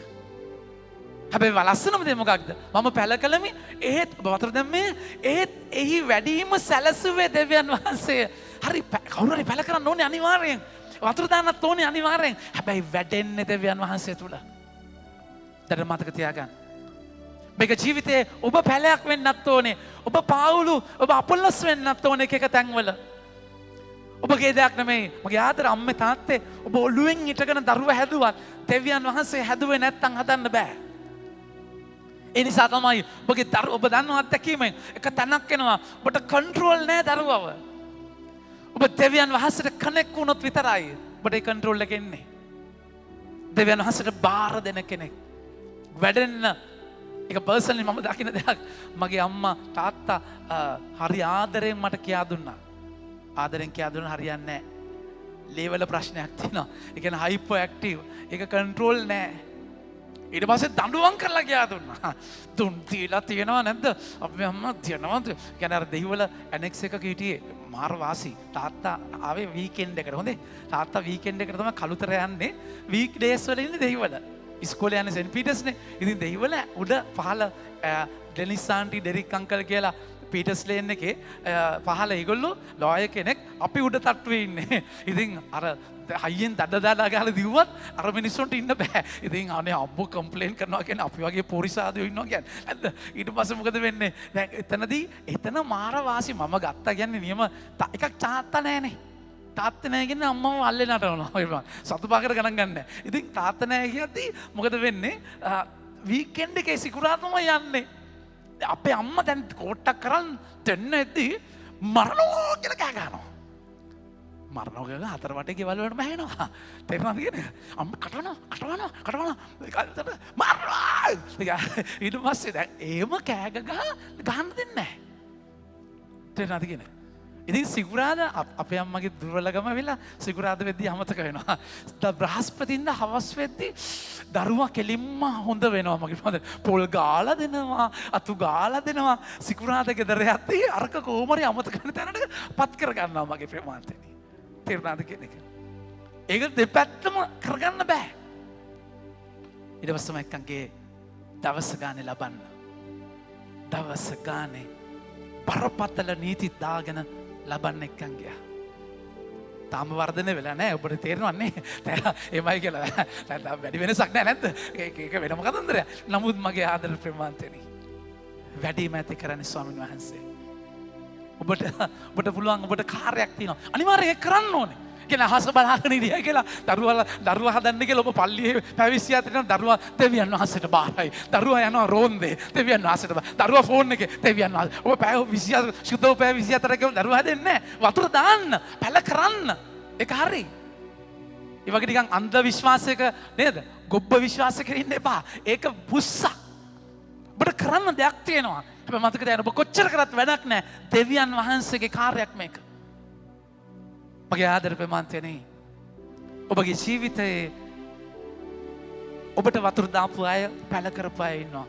හැබැයි ලස්සනම දේ මොකක්ද? මම පැල කළමි ඒත් වතුර දැම්මේ ඒත් එහි වැඩිම සැලසුවේ දෙවියන් වහන්සේ. හරි කවුරු හරි පැල කරන්න ඕනේ අනිවාර්යෙන්. වතුර දාන්නත් ඕනේ අනිවාර්යෙන්. හැබැයි වැඩෙන්නේ දෙවියන් වහන්සේ තුල. දැන් මතක තියාගන්න. මේක ජීවිතේ ඔබ පැලයක් වෙන්නත් ඕනේ. ඔබ පාවුලු ඔබ අපොල්ලොස් වෙන්නත් ඕනේ එක තැන්වල. ඔබගේ දෙයක් නෙමෙයි. මගේ ආදර අම්මේ තාත්තේ ඔබ ඔළුවෙන් හිටගෙන දරුවා හැදුවත් දෙවියන් වහන්සේ හැදුවේ නැත්තම් හදන්න බෑ. ඒ නිසා තමයි ඔබගේ ඔබ දන්නවා අත්දැකීමෙන් එක තැනක් එනවා ඔබට කන්ට්‍රෝල් නැහැ දරුවව. ඔබ දෙවියන් වහන්සේට කනෙක්ට් වුණොත් විතරයි ඔබට ඒ කන්ට්‍රෝල් එක එන්නේ. දෙවියන් වහන්සේට බාර දෙන කෙනෙක් වැඩෙන්න. ඒක පර්සනලි මම දකින දෙයක්. මගේ අම්මා තාත්තා හරි ආදරෙන් මට කියා දුන්නා. ආදරෙන් කියා දුන්න හරියන්නේ නැහැ. ලේවල ප්‍රශ්නයක් තියෙනවා. ඒ කියන්නේ හයිපර් ඇක්ටිව්. ඒක කන්ට්‍රෝල් නැහැ. ඊට පස්සේ දඬුවම් කරලා කියා දුන්නා. දුන් දීලා තියෙනව නැද්ද? අපේ අම්මා තියනවාද? කියන්නේ අර දෙහිවල ඇනෙක්ස් එකක හිටියේ මාර වාසි. තාත්තා ආවේ වීකෙන්ඩ් එකට. හොඳේ. තාත්තා වීකෙන්ඩ් එකට තමයි කළුතර යන්නේ. වීක් ඩේස් වල ඉන්නේ දෙහිවල. ඉස්කෝලේ යන්නේ සෙන්ට් පීටර්ස්නේ. ඉතින් දෙහිවල උඩ පහළ ඩෙනිස් ආන්ටි ඩෙරික් අංකල් කියලා පීටර්ස් ලේන් එකේ පහළ ඒගොල්ලෝ ලෝයර් කෙනෙක් අපි උඩ තට්ටුවේ ඉන්නේ. ඉතින් අර හයියෙන් දඩ ගාලා දිව්වත් අර මිනිස්සුන්ට ඉන්න බෑ. ඉතින් අනේ අම්මෝ කම්ප්ලේන් කරනවා කියන්නේ අපි වගේ පොරිසාදයෝ ඉන්නවා කියන්නේ. නැද්ද? ඊට පස්සේ මොකද වෙන්නේ? දැන් එතන මාර වාසි මම ගත්තා කියන්නේ නියම එකක් තාත්තා නෑනේ. තාත්තා නෑ කියන්නේ අම්මම අල්ලේ නටනවා. සතු පාකට ගණන් ගන්න නෑ. ඉතින් තාත්තා නෑ කියද්දි මොකද වෙන්නේ? වීකෙන්ඩ් එකේ සිකුරාතම යන්නේ. අපේ අම්මා දැන් කෝට්ටක් කරන් දෙන්න ඇද්දි මරණෝ කියලා කෑ ගන්නවා. මරණෝ කියලා හතර වටේ ගෙවල් වලට බහිනවා. තේරුණාද කියන්නේ? අම්ම කටවනවා. මරනවා! ඊට පස්සේ දැන් ඒම කෑ ගහන්න දෙන්නේ නැහැ. තේරුණාද කියන්නේ? ඉතින් සිකුරාදා අපේ අම්මගේ දුර්වලකම වෙලා සිකුරාදා වෙද්දී අමතක වෙනවා. බ්‍රහස්පතින්දා හවස් වෙද්දී දරුවා කෙලින්ම හොඳ වෙනවා මගේ මොකද පොල් ගාලා දෙනවා අතු ගාලා දෙනවා සිකුරාදා ගෙදර යද්දී අරක කොහොමරි අමතක කරන තැනට පත් කර ගන්නවා මගේ ප්‍රේමාන්තේනි. තේරුණාද කියන එක? ඒක දෙපැත්තම කරගන්න බෑ. ඊට පස්සේ මම එක්කන්ගේ දවස් ගානේ ලබන්න. දවස් ගානේ බරපතල නීති දාගෙන ලබන්න එක්කන් ගියා. තාම වර්ධනය වෙලා නැහැ. ඔබට තේරෙනවන්නේ එමයි කියලා. නැත්නම් වැඩි වෙනසක් නැහැ නැද්ද? ඒක වෙනම කතන්දරයක්. නමුත් මගේ ආදර ප්‍රේමාන්තේනි වැඩිම ඇති කරන්නේ ස්වාමීන් වහන්සේ. ඔබට පුළුවන් ඔබට කාර්යයක් තියෙනවා. අනිවාර්යයෙන් ඒක කරන්න ඕනේ. කියලා අහස බලාගෙන ඉඳියා කියලා දරුවා හදන්න කියලා ඔබ පල්ලියේ පැවිසියා තියෙන දරුවා දෙවියන් වහන්සේට බාරයි. දරුවා යනවා රෝන්දේ දෙවියන් වහන්සේට. දරුවා ෆෝන් එකේ දෙවියන් වහන්සේ. ඔබ පැය 24 සුද්ධව පැය 24 කියලා දරුවා හැදෙන්නේ නැහැ. වතුර දාන්න, පැල කරන්න. ඒක හරි. ඒ වගේ නිකන් අන්ධ විශ්වාසයක නේද? ගොබ්බ විශ්වාසයක ඉන්න එපා. ඒක පුස්සක්. ඔබට කරන්න දෙයක් තියෙනවා. හැබැයි මතක තියාගන්න ඔබ කොච්චර කරත් වැඩක් නැහැ. දෙවියන් වහන්සේගේ කාර්යයක් මේක. මගේ ආදර ප්‍රේමාන්තයනේ ඔබගේ ජීවිතයේ ඔබට වතුර දාපු අය පැල කරපු අය ඉන්නවා.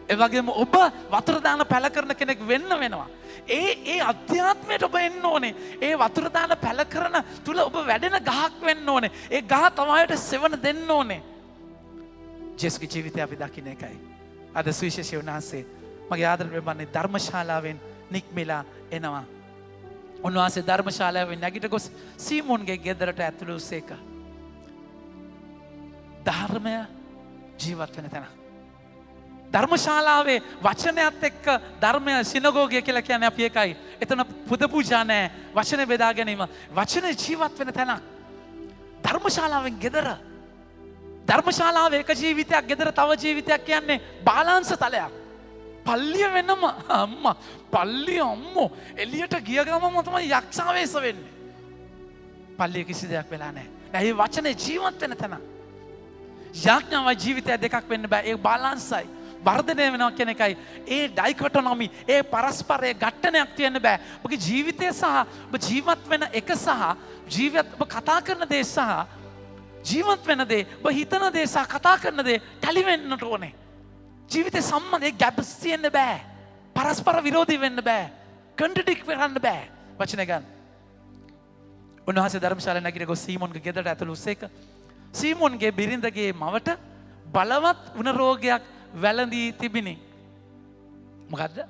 ඒ වගේම ඔබ වතුර දාන පැල කරන කෙනෙක් වෙන්න වෙනවා. ඒ අධ්‍යාත්මයට ඔබ එන්න ඕනේ. ඒ වතුර දාන පැල කරන තුල ඔබ වැඩෙන ගහක් වෙන්න ඕනේ. ඒ ගහ තමයිට සෙවණ දෙන්න ඕනේ. ජේසුගේ ජීවිතය අපි දකින්න එකයි. අද සුවිශේෂී උන්වහන්සේ මගේ ආදරණීය බන්නේ ධර්මශාලාවෙන් නික්මිලා එනවා. උන්වහන්සේ ධර්මශාලාවෙන් නැගිට ගොස් සීමෝන්ගේ ගෙදරට ඇතුළු වූසේක. ධර්මය ජීවත් වෙන තැන. ධර්මශාලාවේ වචනයත් එක්ක ධර්මය සිනගෝගය කියලා කියන්නේ අපි එකයි. එතන පුද පූජා නැහැ. වචන බෙදා ගැනීම. වචන ජීවත් වෙන තැනක්. ධර්මශාලාවෙන් ගෙදර. ධර්මශාලාවේ එක ජීවිතයක් ගෙදර තව ජීවිතයක් කියන්නේ බාලාංශ තලයක්. පල්ලිය වෙනම අම්මා පල්ලිය අම්මෝ එළියට ගිය ගමම තමයි යක්ෂාවේශ වෙන්නේ. පල්ලිය කිසි දෙයක් වෙලා නැහැ. ඒ වචනේ ජීවත් වෙන තැන. යාඥාවයි ජීවිතය දෙකක් වෙන්න බෑ. ඒ බාලාංශයි. වර්ධනය වෙනවා කියන එකයි. ඒ ඩයිකොටොනොමි, ඒ පරස්පරයේ ඝට්ටනයක් තියෙන්න බෑ. ඔබගේ ජීවිතය සහ ඔබ ජීවත් වෙන එක සහ ඔබ කතා කරන දේ සහ ජීවත් වෙන දේ, ඔබ හිතන දේ සහ කතා කරන දේ ටැලි වෙන්නට ඕනේ. ජීවිතේ සම්බන්ධයේ ගැප්ස් තියෙන්න බෑ. පරස්පර විරෝධී වෙන්න බෑ. කන්ට්‍රඩික්ට් කරන්න බෑ. වචන ගන්න. උන්වහන්සේ ධර්මශාලාවේ නැගිට ගොස් සීමෝන්ගේ ගෙදරට ඇතුළු වූසේක. සීමෝන්ගේ බිරිඳගේ මවට බලවත් වුණ රෝගයක් වැළඳී තිබිනි. මොකද්ද?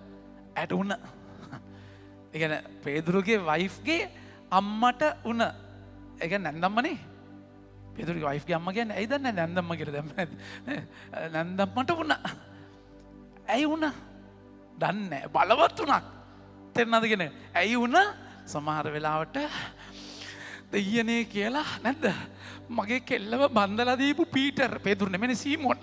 ඇට උණ. ඒ කියන්නේ පේදුරුගේ වයිෆ්ගේ අම්මට උණ. ඒ කියන්නේ නැන්දම්මනේ. පේදුරුගේ වයිෆ්ගේ අම්මා කියන්නේ ඇයි දන්නේ නැන්දම්ම කියලා දැම්මේ. නැන්දම්මට උණ. ඇයි උණ? දන්නේ බලවත් උණක්. තේරෙනවද කියන්නේ? ඇයි උණ? සමහර වෙලාවට දෙයියනේ කියලා නැද්ද? මගේ කෙල්ලව බන්දලා දීපු පීටර් පේදුරු නෙමෙයි සීමෝන්.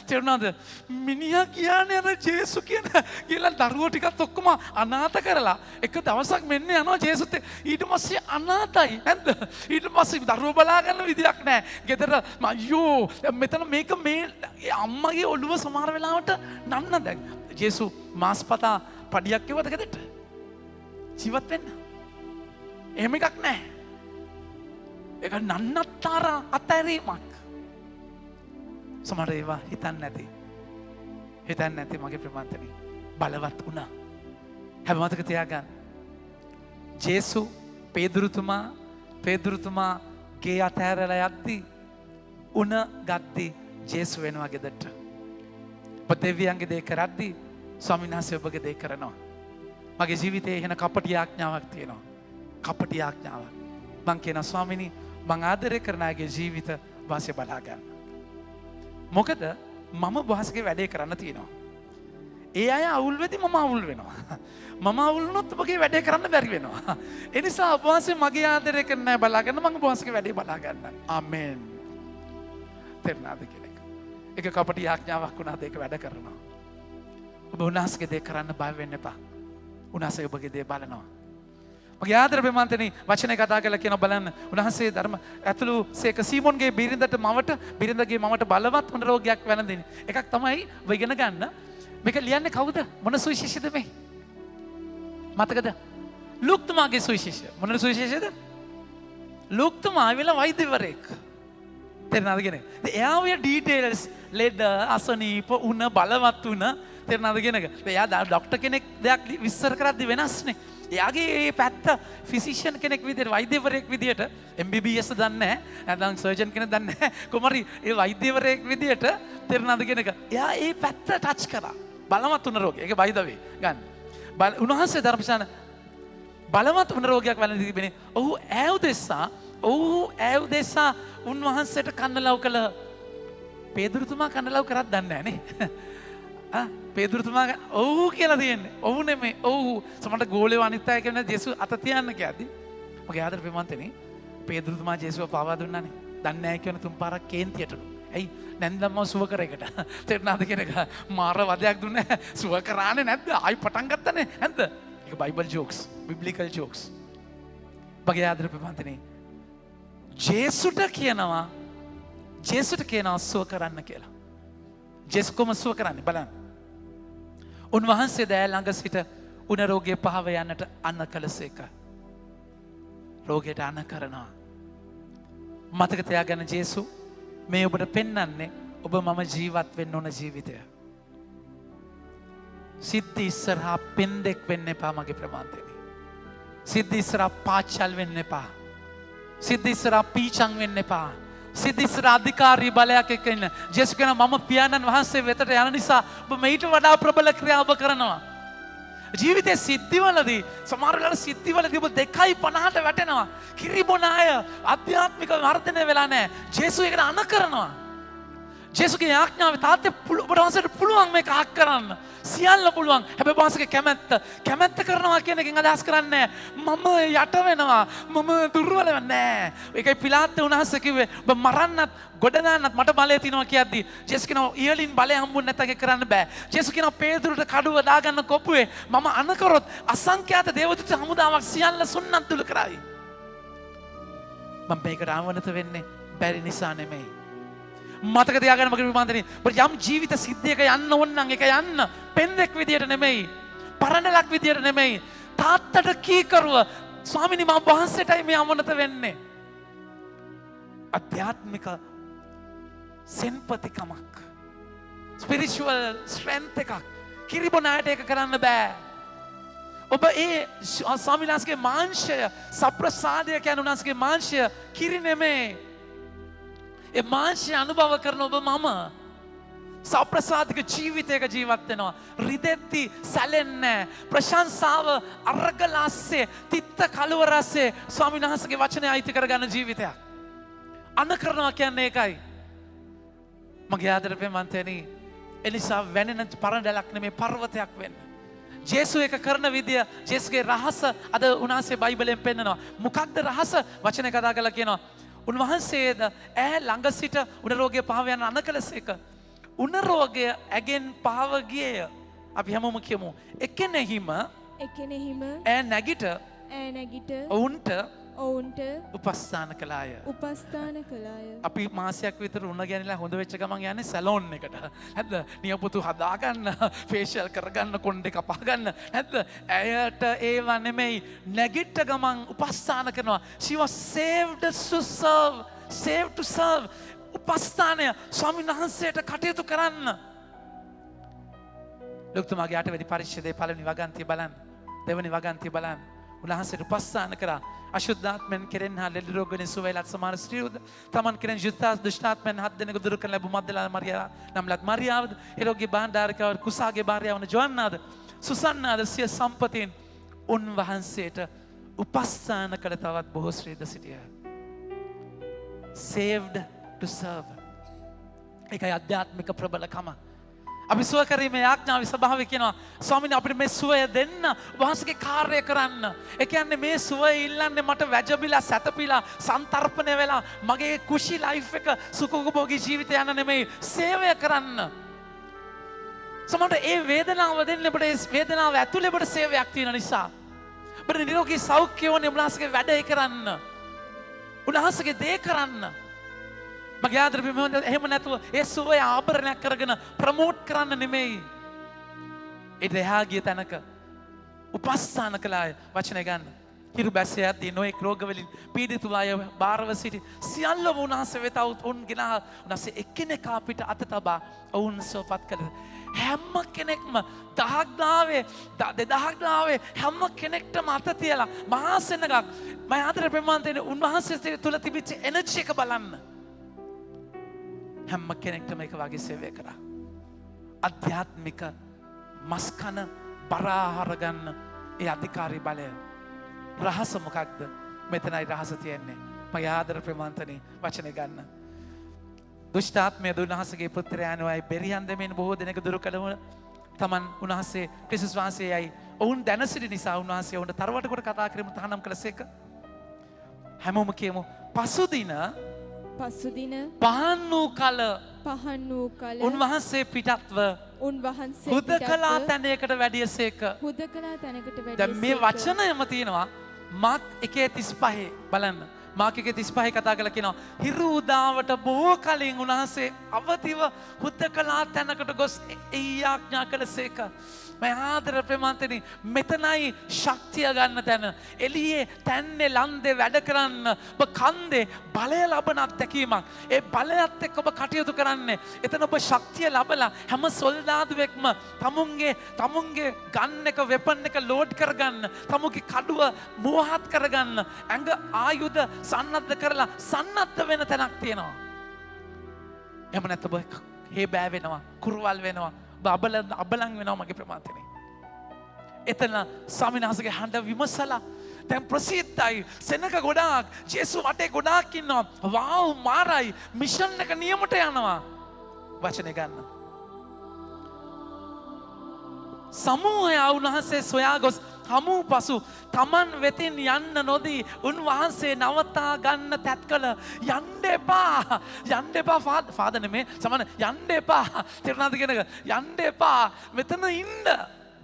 තේරුණාද? මිනිහා කියන්නේ අර ජේසු කියලා දරුවෝ ටිකත් ඔක්කොම අනාථ කරලා එක දවසක් මෙන්න යනවා ජේසුත් ඊට පස්සේ අනාථයි නැද්ද? ඊට පස්සේ දරුවෝ බලා ගන්න විදියක් නැහැ. ගෙදර අයියෝ මෙතන මේක මේ අම්මගේ ඔළුව සමහර වෙලාවට නන්න දැන් ජේසු මාස්පතා පඩියක් එවද ගෙදරට? ජීවත් වෙන්න. එහෙම එකක් නැහැ. ඒක නන්නත්තර අතැරීමක්. සමහර ඒවා හිතන්නේ නැති මගේ ප්‍රමාන්තනි බලවත් වුණා. හැබැයි මතක තියාගන්න. ජේසු පේදුරුතුමා ගේ අතහැරලා යද්දි උණ ගද්දි ජේසු වෙනවා ගෙදරට. ඔබ දෙවියන්ගේ දේ කරද්දි ස්වාමීන් වහන්සේ ඔබගේ දේ කරනවා. මගේ ජීවිතයේ එහෙන කපටි ආඥාවක් තියෙනවා. කපටි ආඥාවක්. මං කියනවා ස්වාමීනි මං ආදරය කරන අයගේ ජීවිත වාසිය බලා ගන්න. මොකද මම වාසියගේ වැඩේ කරන්න තියෙනවා. ඒ අය අවුල් වෙදි මම අවුල් වෙනවා. මම අවුල් වුණොත් ඔබගේ වැඩේ කරන්න බැරි වෙනවා. ඒ නිසා ඔබ වාසිය මගේ ආදරය කරන අය බලා ගන්න මම ඔබ වාසියගේ වැඩේ බලා ගන්න. ආමෙන්. තේරුණාද කෙනෙක්? ඒක කපටි ආඥාවක් වුණාද ඒක වැඩ කරනවා. ඔබ උන්වහන්සේගේ දේ කරන්න බය වෙන්න එපා. උන්වහන්සේ ඔබගේ දේ බලනවා. මගේ ආදර ප්‍රමාන්තනි වචනේ කතා කරලා කියන බලන්න උන්වහන්සේ ධර්ම ඇතුළු සේක සීමෝන්ගේ බිරිඳගේ මවට බලවත් වුණ රෝගයක් වැළඳින. එකක් තමයි ඔබ ඉගෙන ගන්න. මේක ලියන්නේ කවුද? මොන සුවිශේෂද මේ? මතකද? ලූක්තුමාගේ සුවිශේෂය. මොන සුවිශේෂද? ලූක්තුමා ආවිලා වෛද්‍යවරයෙක්. තේරෙනවද කියන්නේ? එයා ඔය ඩීටේල්ස් ලෙඩ අසනීප උණ බලවත් උණ තේරෙනවද කියන එක. එයා ડોක්ටර් කෙනෙක් දෙයක් විස්තර කරද්දි වෙනස්නේ. එයාගේ ඒ පැත්ත ෆිසිෂියන් කෙනෙක් විදිහට වෛද්‍යවරයෙක් විදිහට MBBS දන්නේ නැහැ. නැත්නම් සර්ජන් කෙනෙක් දන්නේ නැහැ. කොහමරි ඒ වෛද්‍යවරයෙක් විදිහට තේරෙනවද කියන එක. එයා ඒ පැත්ත ටච් කරා. බලවත් වුණ රෝගය. ඒක by the way ගන්න. උන්වහන්සේ ධර්මශාන බලවත් වුණ රෝගයක් වැළඳී තිබෙනේ. ඔහු ඈව් දෙසා උන්වහන්සේට කන්නලව් කළ පේදුරුතුමා කන්නලව් කරත් දන්නේ නැහැ නේ. පේදුරුතුමා ඔව් කියලා තියෙන්නේ. ඔව් නෙමෙයි. ඔව්. සමහරට ගෝලේ අනිත් අය කියන ජේසු අත තියන්න කියද්දි මගේ ආදර ප්‍රේමන්තනේ පේදුරුතුමා ජේසුව පාවා දුන්නානේ. දන්නේ නැහැ කියන තුන් පාරක් කේන්තියටලු. ඇයි? නැන්දම්ම සුව කරේකට. තේරුණාද කියන එක? මාර වදයක් දුන්නේ සුව කරානේ නැද්ද? ආයි පටන් ගත්තනේ නැද්ද? ඒක බයිබල් ජෝක්ස්, බිබ්ලිකල් ජෝක්ස්. මගේ ආදර ප්‍රේමන්තනේ ජේසුට කියනවා සුව කරන්න කියලා. ජේසු කොහොම සුව කරන්නේ බලන්න. උන්වහන්සේ දෑ ළඟ සිට උණ රෝගය පහව යන්නට අන්න කළසේක. රෝගයට අන්න කරනවා. මතක තියාගන්න ජේසු මේ ඔබට පෙන්වන්නේ ඔබ මම ජීවත් වෙන්න ඕන ජීවිතය. සිද්ධි ඉස්සරහා පෙන්දෙක් වෙන්න එපා මගේ ප්‍රමාන්තනේ. සිද්ධි ඉස්සරහා පාචල් වෙන්න එපා. සිද්ධි ඉස්සරහා පීචං වෙන්න එපා. සිද්ධිස්තර අධිකාරී බලයක් එක්ක ඉන්න. ජේසුස් කියනවා මම පියාණන් වහන්සේ වෙතට යන නිසා ඔබ මේට වඩා ප්‍රබල ක්‍රියා ඔබ කරනවා. ජීවිතේ සිද්ධිවලදී සමහර වෙලාවට සිද්ධිවලදී ඔබ 2:50ට වැටෙනවා. කිරිබොන අය ආධ්‍යාත්මික වර්ධනය වෙලා නැහැ. ජේසුස් ඒකට අණ කරනවා. ජේසුගේ ආඥාව තාත්තේ ඔබ වහන්සේට පුළුවන් මේක අහක් කරන්න. සියල්ල පුළුවන්. හැබැයි වහන්සේගේ කැමැත්ත කරනවා කියන එකෙන් අදහස් කරන්නේ මම යට වෙනවා. මම දුර්වල වෙන්නේ. ඒකයි පිලාත් උන්වහන්සේ කිව්වේ ඔබ මරන්නත් ගොඩ දාන්නත් මට බලය තියෙනවා කියද්දි ජේසුස් කියනවා ඉහලින් බලය හම්බුනේ නැත්නම් ඒක කරන්න බෑ. ජේසුස් කියනවා පේදුරුට කඩුව දාගන්න කොපුවේ මම අණ කරොත් අසංඛ්‍යාත දේවදූත හමුදාවක් සියල්ල සුන්නත් දුල කරයි. මම මේකට ආවනත වෙන්නේ බැරි නිසා නෙමෙයි. මතක තියාගන්න මගේ විමාන්තනේ යම් ජීවිත සිද්ධියක යන්න ඕන නම් ඒක යන්න පෙන්දෙක් විදියට නෙමෙයි පරණලක් විදියට නෙමෙයි තාත්තට කීකරුව ස්වාමිනී මම වහන්සේටයි මේ අමනත වෙන්නේ අධ්‍යාත්මික සෙන්පතිකමක් ස්පිරිචුවල් ස්ට්‍රෙන්ත් එකක් කිරිබොනාට ඒක කරන්න බෑ ඔබ ඒ ස්වාමිනාස්ගේ මාංශය සප්‍රසාදය කියන උනාස්ගේ මාංශය කිරි නෙමෙයි ඒ මාංශය අනුභව කරන ඔබ මම සප්‍රසාදික ජීවිතයක ජීවත් වෙනවා. රිදෙද්දි සැලෙන්නේ ප්‍රශංසාව අරගලාස්සේ තිත්ත කලවරස්සේ ස්වාමීන් වහන්සේගේ වචනය අයිති කරගන්න ජීවිතයක්. අන කරනවා කියන්නේ ඒකයි. මගේ ආදර ප්‍රේමන්තයනි එනිසා වෙනෙන පරණඩලක් නෙමේ පර්වතයක් වෙන්න. ජේසු එක කරන විදිය ජේසුගේ රහස අද උන්වහන්සේ බයිබලයෙන් පෙන්නනවා. මොකක්ද රහස? වචනය කතා කරලා කියනවා උන්වහන්සේද ඈ ළඟ සිට උණරෝගය පහව යන අන කළසේක. උණරෝගය ඇගෙන් පහව ගියේය. අපි හැමෝම කියමු. එකෙනෙහිම ඈ නැගිට ඔවුන්ට උපස්ථාන කළාය. අපි මාසයක් විතර උණ ගැනලා හොඳ වෙච්ච ගමන් යන්නේ සැලෝන් එකට. නැද්ද? නියපොතු හදාගන්න, ෆේෂියල් කරගන්න, කොණ්ඩේ කපා ගන්න. නැද්ද? ඇයට ඒව නෙමෙයි. නැගිට ගමන් උපස්ථාන කරනවා. She was saved to serve. උපස්ථානය ස්වාමීන් වහන්සේට කටයුතු කරන්න. ලොක්තුමාගේ 8 වෙනි පරිච්ඡේදයේ පළවෙනි වගන්තිය බලන්න. දෙවෙනි වගන්තිය බලන්න. උන්වහන්සේට උපස්ථාන කරා. අශුද්ධාත්මෙන් කෙරෙන් හා ලෙඩ රෝග වලින් සුව වෙලත් සමහර ස්ත්‍රීවද තමන් කෙරෙන් දුෂ්ටාත්මෙන් 7 දෙනෙකු දුරු කරන ලැබු මද්දලා මරියා නම්ලත් මරියාවද එරෝගේ බාණ්ඩාරිකව කුසාගේ භාර්යාව වන ජොන්නාද සුසන්නාද සිය සම්පතෙන් උන්වහන්සේට උපස්ථාන කළ තවත් බොහෝ ස්ත්‍රීද සිටියා. Saved to serve. ඒකයි අධ්‍යාත්මික ප්‍රබලකම. අපි සුව කිරීමේ ආඥාවේ ස්වභාවය කියනවා ස්වාමීනි අපිට මේ සුවය දෙන්න වහන්සේගේ කාර්යය කරන්න. ඒ කියන්නේ මේ සුවය ඉල්ලන්නේ මට වැජබිලා සැතපීලා සන්තරපණය වෙලා මගේ කුෂි ලයිෆ් එක සුඛෝපභෝගී ජීවිතය යන නෙමෙයි සේවය කරන්න. සමහරට ඒ වේදනාව දෙන්න අපිට ඒ වේදනාව ඇතුලේ අපිට සේවයක් තියෙන නිසා අපිට නිරෝගී සෞඛ්‍ය වුණේ උන්වහන්සේගේ වැඩේ කරන්න. උන්වහන්සේගේ දේ කරන්න. මගේ ආදර බිමෙන් එහෙම නැතුව ඒ සුවය ආභරණයක් කරගෙන ප්‍රමෝට් කරන්න නෙමෙයි. ඒ දෙහා ගිය තැනක උපස්ථාන කළාය වචනය ගන්න. හිරු බැස්සේ යද්දී නොයෙක් රෝග වලින් පීඩිත අය බාරව සිටි සියල්ලම උන්වහන්සේ වෙත ඔවුන් ගෙනා උන්වහන්සේ එක්කෙනෙක් අපිට අත තබා ඔවුන් සුවපත් කළා. හැම කෙනෙක්ම 1000ක් දාවේ 2000ක් දාවේ හැම කෙනෙක්ටම අත තියලා මහා සෙනගක් මම ආදර ප්‍රේමන්තේ උන්වහන්සේ තුල තිබිච්ච එනර්ජි එක බලන්න. හැම කෙනෙක්ටම එක වගේ සේවය කරා. අධ්‍යාත්මික මස්කන බරාහාර ගන්න ඒ අධිකාරී බලය. රහස මොකක්ද? මෙතනයි රහස තියෙන්නේ. මගේ ආදර ප්‍රේමන්තනි වචනේ ගන්න. දුෂ්ටාත්මය දුන්වහන්සේගේ පුත්‍රයාණෝයි බෙරියන් දෙමින් බොහෝ දෙනෙකු දුරු කළම තමන් උන්වහන්සේ ක්‍රිස්තුස් වහන්සේයි ඔවුන් දැන සිටි නිසා උන්වහන්සේ ඔවුන්ට තරවට කොට කතා කිරීම තහනම් කළසේක. හැමෝම කියමු පසුදින පහන් වූ කල උන්වහන්සේ පිටත්ව හුදකලා තැනයකට වැඩියසේක. දැන් මේ වචනයම තියෙනවා මාක් 1:35 බලන්න. මාක් 1:35 කතා කරලා කියනවා හිරු උදාවට බොහෝ කලින් උන්වහන්සේ අවදිව හුදකලා තැනකට ගොස් එයි ආඥා කළසේක. මම ආදර ප්‍රේමන්තනි මෙතනයි ශක්තිය ගන්න තැන. එළියේ තැන්නේ ලන්දේ වැඩ කරන්න ඔබ කන්දේ බලය ලබන අත්දැකීමක්. ඒ බලයත් එක්ක ඔබ කටයුතු කරන්නේ. එතන ඔබ ශක්තිය ලබලා හැම සොල්දාදුවෙක්ම තමුන්ගේ ගන් එක වෙපන් එක ලෝඩ් කරගන්න. තමුගේ කඩුව මෝහත් කරගන්න. ඇඟ ආයුධ සන්නද්ධ කරලා සන්නද්ධ වෙන තැනක් තියෙනවා. එහෙම නැත්නම් ඔබ හේ බෑ වෙනවා, කුරුවල් වෙනවා, ඔබ අබලන් වෙනවා මගේ ප්‍රමාතනේ. එතන ස්වාමීන් වහන්සේගේ හඬ විමසලා දැන් ප්‍රසිද්ධයි, සෙනඟ ගොඩාක්, ජේසු වටේ ගොඩාක් ඉන්නවා, වාව් මාරයි, මිෂන් එක නියමට යනවා. වචනේ ගන්න. සමූහය උන්වහන්සේ සොයා ගොස් හමු පසු තමන් වෙතින් යන්න නොදී උන්වහන්සේ නවතා ගන්න තැත් කළ යන්න එපා ෆාදර් නෙමේ සමන යන්න එපා තේරුණාද කියන එක යන්න එපා මෙතන ඉන්න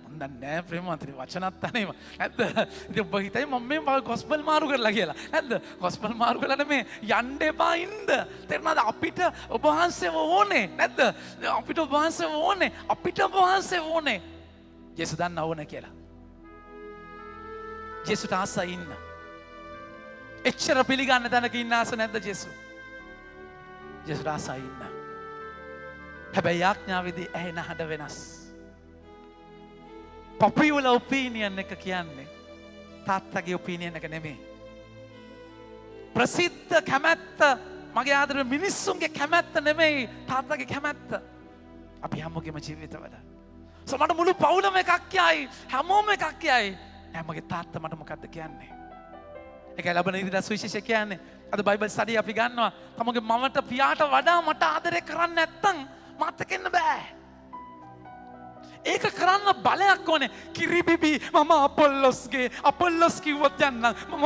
මන් දන්නේ නැහැ ප්‍රේමවන්තනි වචනත් අනේම නැද්ද ඉතින් ඔබ හිතයි මම මේ ගොස්පල් මාරු කරලා කියලා නැද්ද ගොස්පල් මාරු කරලා නෙමේ යන්න එපා ඉන්න තේරුණාද අපිට ඔබ වහන්සේව ඕනේ නැද්ද අපිට ඔබ වහන්සේව ඕනේ අපිට ඔබ වහන්සේව ඕනේ ජේසු දන්න ඕනේ කියලා ජේසුට ආසයි ඉන්න. එච්චර පිළිගන්න තැනක ඉන්න ආස නැද්ද ජේසු? ජේසුට ආසයි ඉන්න. හැබැයි යාඥාවේදී ඇහෙන හඬ වෙනස්. පොපියුලර් ඔපිනියන් එක කියන්නේ තාත්තගේ ඔපිනියන් එක නෙමෙයි. ප්‍රසිද්ධ කැමැත්ත මගේ ආදර මිනිස්සුන්ගේ කැමැත්ත නෙමෙයි තාත්තගේ කැමැත්ත. අපි හැමෝගෙම ජීවිතවල. සමහර මුළු පවුලම එකක් කියයි හැමෝම එකක් කියයි. මගේ තාත්තා මට මොකක්ද කියන්නේ? ඒකයි ලබන ඉරිදා සුවිශේෂය කියන්නේ. අද බයිබල් ස්ටඩි අපි ගන්නවා. තමගේ මවට පියාට වඩා මට ආදරය කරන්න නැත්තම් මාත් එක්ක ඉන්න බෑ. ඒක කරන්න බලයක් ඕනේ. කිරිබිබි මම අපොල්ලොස් කිව්වොත් යන්නම්. මම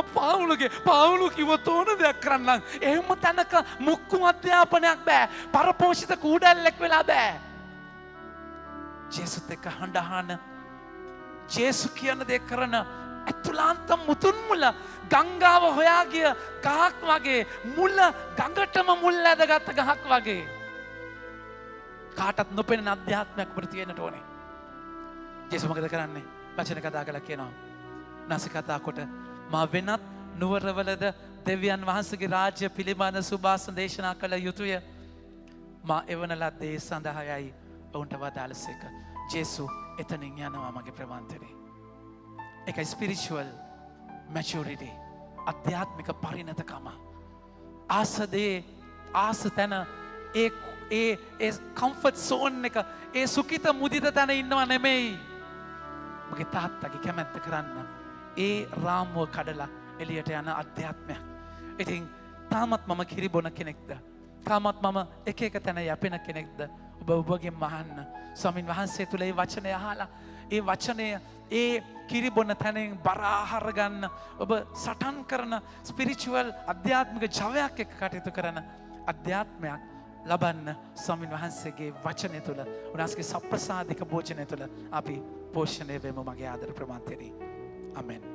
පාවුලු කිව්වොත් ඕන දෙයක් කරන්නම්. එහෙම තැනක මුක්කු අධ්‍යාපනයක් බෑ. පරපෝෂිත කූඩැල්ලෙක් වෙලා බෑ. ජේසුත් එක්ක හඬහන ජේසු කියන දේ කරන ඇතුළාන්ත මුතුන් මුල ගංගාව හොයා ගිය ගහක් වගේ මුල ගඟටම මුල් ඇදගත්ත ගහක් වගේ කාටත් නොපෙනෙන අධ්‍යාත්මයක් අපිට තියෙන්නට ඕනේ. ජේසු මොකද කරන්නේ? වචන කතා කළා කියනවා. නැස කතා කොට මා වෙනත් නුවරවලද දෙවියන් වහන්සේගේ රාජ්‍ය පිළිබඳ සුභාසන දේශනා කළ යුතුය. මා එවන ලද්දේ සඳහායි ඔවුන්ට වදාළසේක. ජේසු එතනින් යනවා මගේ ප්‍රමාන්තරේ. ඒකයි ස්පිරිචුවල් මැචුරිටි. අධ්‍යාත්මික පරිණතකම. ආසදේ ආස තැන ඒ කම්ෆර්ට් සෝන් එක ඒ සුඛිත මුදිත තැන ඉන්නවා නෙමෙයි. මගේ තාත්තගේ කැමැත්ත කරන්න ඒ රාමුව කඩලා එළියට යන අධ්‍යාත්මයක්. ඉතින් තාමත් මම කිරි බොන කෙනෙක්ද? තාමත් මම එක එක තැන යැපෙන කෙනෙක්ද? ඔබ ඔබගෙන් මහන්න. ස්වාමින් වහන්සේ තුල ඒ වචනය අහලා ඒ වචනය ඒ කිරිබොන තැනින් බර ආහාර ගන්න ඔබ සටන් කරන ස්පිරිචුවල් අධ්‍යාත්මික ජවයක් එක්ක කටයුතු කරන අධ්‍යාත්මයක් ලබන්න ස්වාමින් වහන්සේගේ වචනය තුල උන්වහන්සේගේ සප්‍රසාදික භෝජනය තුල අපි පෝෂණය වෙමු මගේ ආදර ප්‍රමාන්තයනි. ආමෙන්.